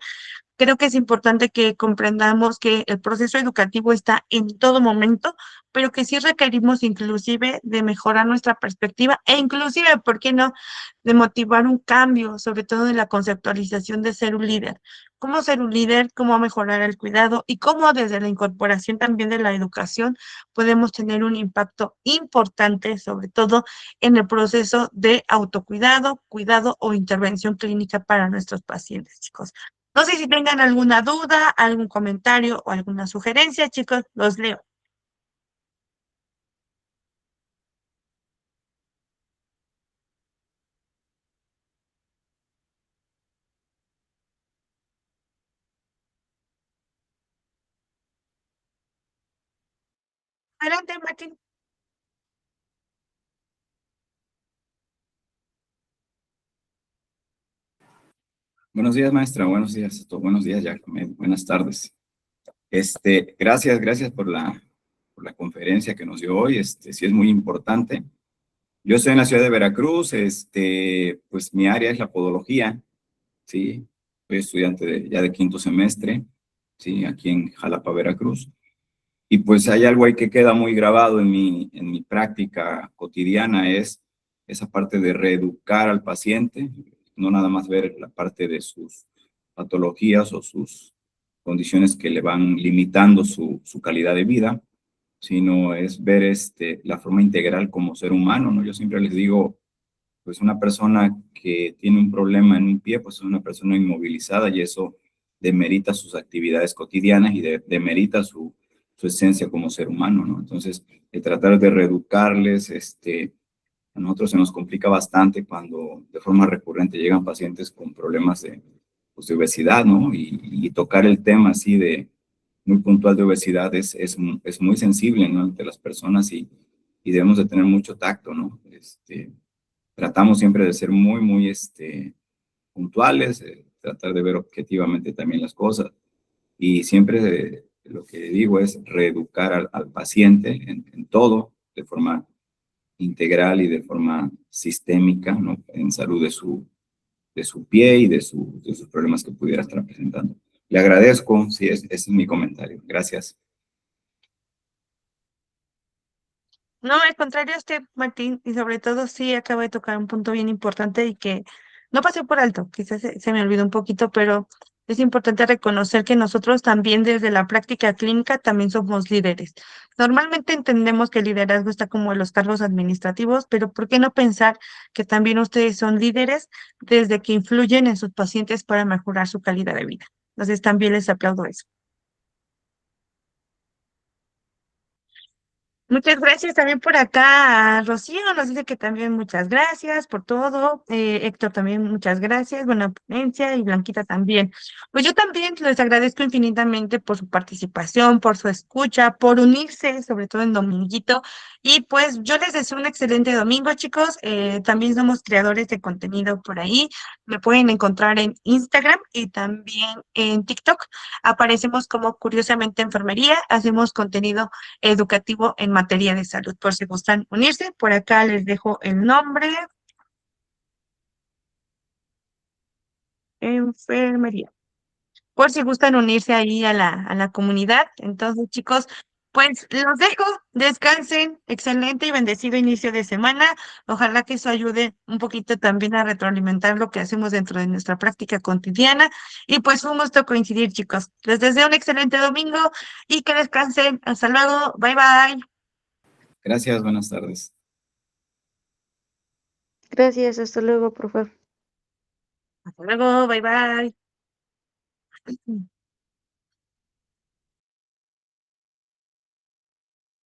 Creo que es importante que comprendamos que el proceso educativo está en todo momento, pero que sí requerimos inclusive de mejorar nuestra perspectiva e inclusive, ¿por qué no?, de motivar un cambio, sobre todo en la conceptualización de ser un líder. Cómo ser un líder, cómo mejorar el cuidado y cómo desde la incorporación también de la educación podemos tener un impacto importante, sobre todo en el proceso de autocuidado, cuidado o intervención clínica para nuestros pacientes, chicos. No sé si tengan alguna duda, algún comentario o alguna sugerencia, chicos, los leo. Adelante, Martín. Buenos días, maestra. Buenos días a todos. Buenos días, ya. Buenas tardes. Gracias por la conferencia que nos dio hoy. Sí es muy importante. Yo estoy en la ciudad de Veracruz. Pues mi área es la podología, ¿sí? soy estudiante ya de 5º semestre, ¿sí? Aquí en Jalapa, Veracruz. Y pues hay algo ahí que queda muy grabado en mi práctica cotidiana, es esa parte de reeducar al paciente, no nada más ver la parte de sus patologías o sus condiciones que le van limitando su calidad de vida, sino es ver la forma integral como ser humano, ¿no? Yo siempre les digo, pues una persona que tiene un problema en un pie, pues es una persona inmovilizada y eso demerita sus actividades cotidianas y demerita su esencia como ser humano, ¿no? Entonces, tratar de reeducarles, a nosotros se nos complica bastante cuando de forma recurrente llegan pacientes con problemas pues, de obesidad, ¿no? Y tocar el tema así muy puntual de obesidad es muy sensible, ¿no? Ante las personas y debemos de tener mucho tacto, ¿no? Tratamos siempre de ser muy puntuales, tratar de ver objetivamente también las cosas. Y siempre lo que digo es reeducar al paciente en todo, de forma integral y de forma sistémica, ¿no? En salud de su pie y de sus problemas que pudiera estar presentando. Le agradezco, sí, ese es mi comentario. Gracias. No, al contrario, Martín, y sobre todo sí acaba de tocar un punto bien importante y que no pasé por alto, quizás se me olvidó un poquito, pero es importante reconocer que nosotros también desde la práctica clínica también somos líderes. Normalmente entendemos que el liderazgo está como en los cargos administrativos, pero ¿por qué no pensar que también ustedes son líderes desde que influyen en sus pacientes para mejorar su calidad de vida? Entonces también les aplaudo eso. Muchas gracias también por acá. Rocío nos dice que también muchas gracias por todo. Héctor también muchas gracias. Buena ponencia y Blanquita también. Pues yo también les agradezco infinitamente por su participación, por su escucha, por unirse, sobre todo en Dominguito. Y pues yo les deseo un excelente domingo, chicos. También somos creadores de contenido por ahí. Me pueden encontrar en Instagram y también en TikTok. Aparecemos como Curiosamente Enfermería. Hacemos contenido educativo en materia de salud. Por si gustan unirse, por acá les dejo el nombre. Enfermería. Por si gustan unirse ahí a la comunidad. Entonces, chicos, pues los dejo. Descansen. Excelente y bendecido inicio de semana. Ojalá que eso ayude un poquito también a retroalimentar lo que hacemos dentro de nuestra práctica cotidiana. Y pues fue un gusto coincidir, chicos. Les deseo un excelente domingo y que descansen. Hasta luego. Bye bye. Gracias, buenas tardes. Gracias, hasta luego, profe. Hasta luego. Bye bye.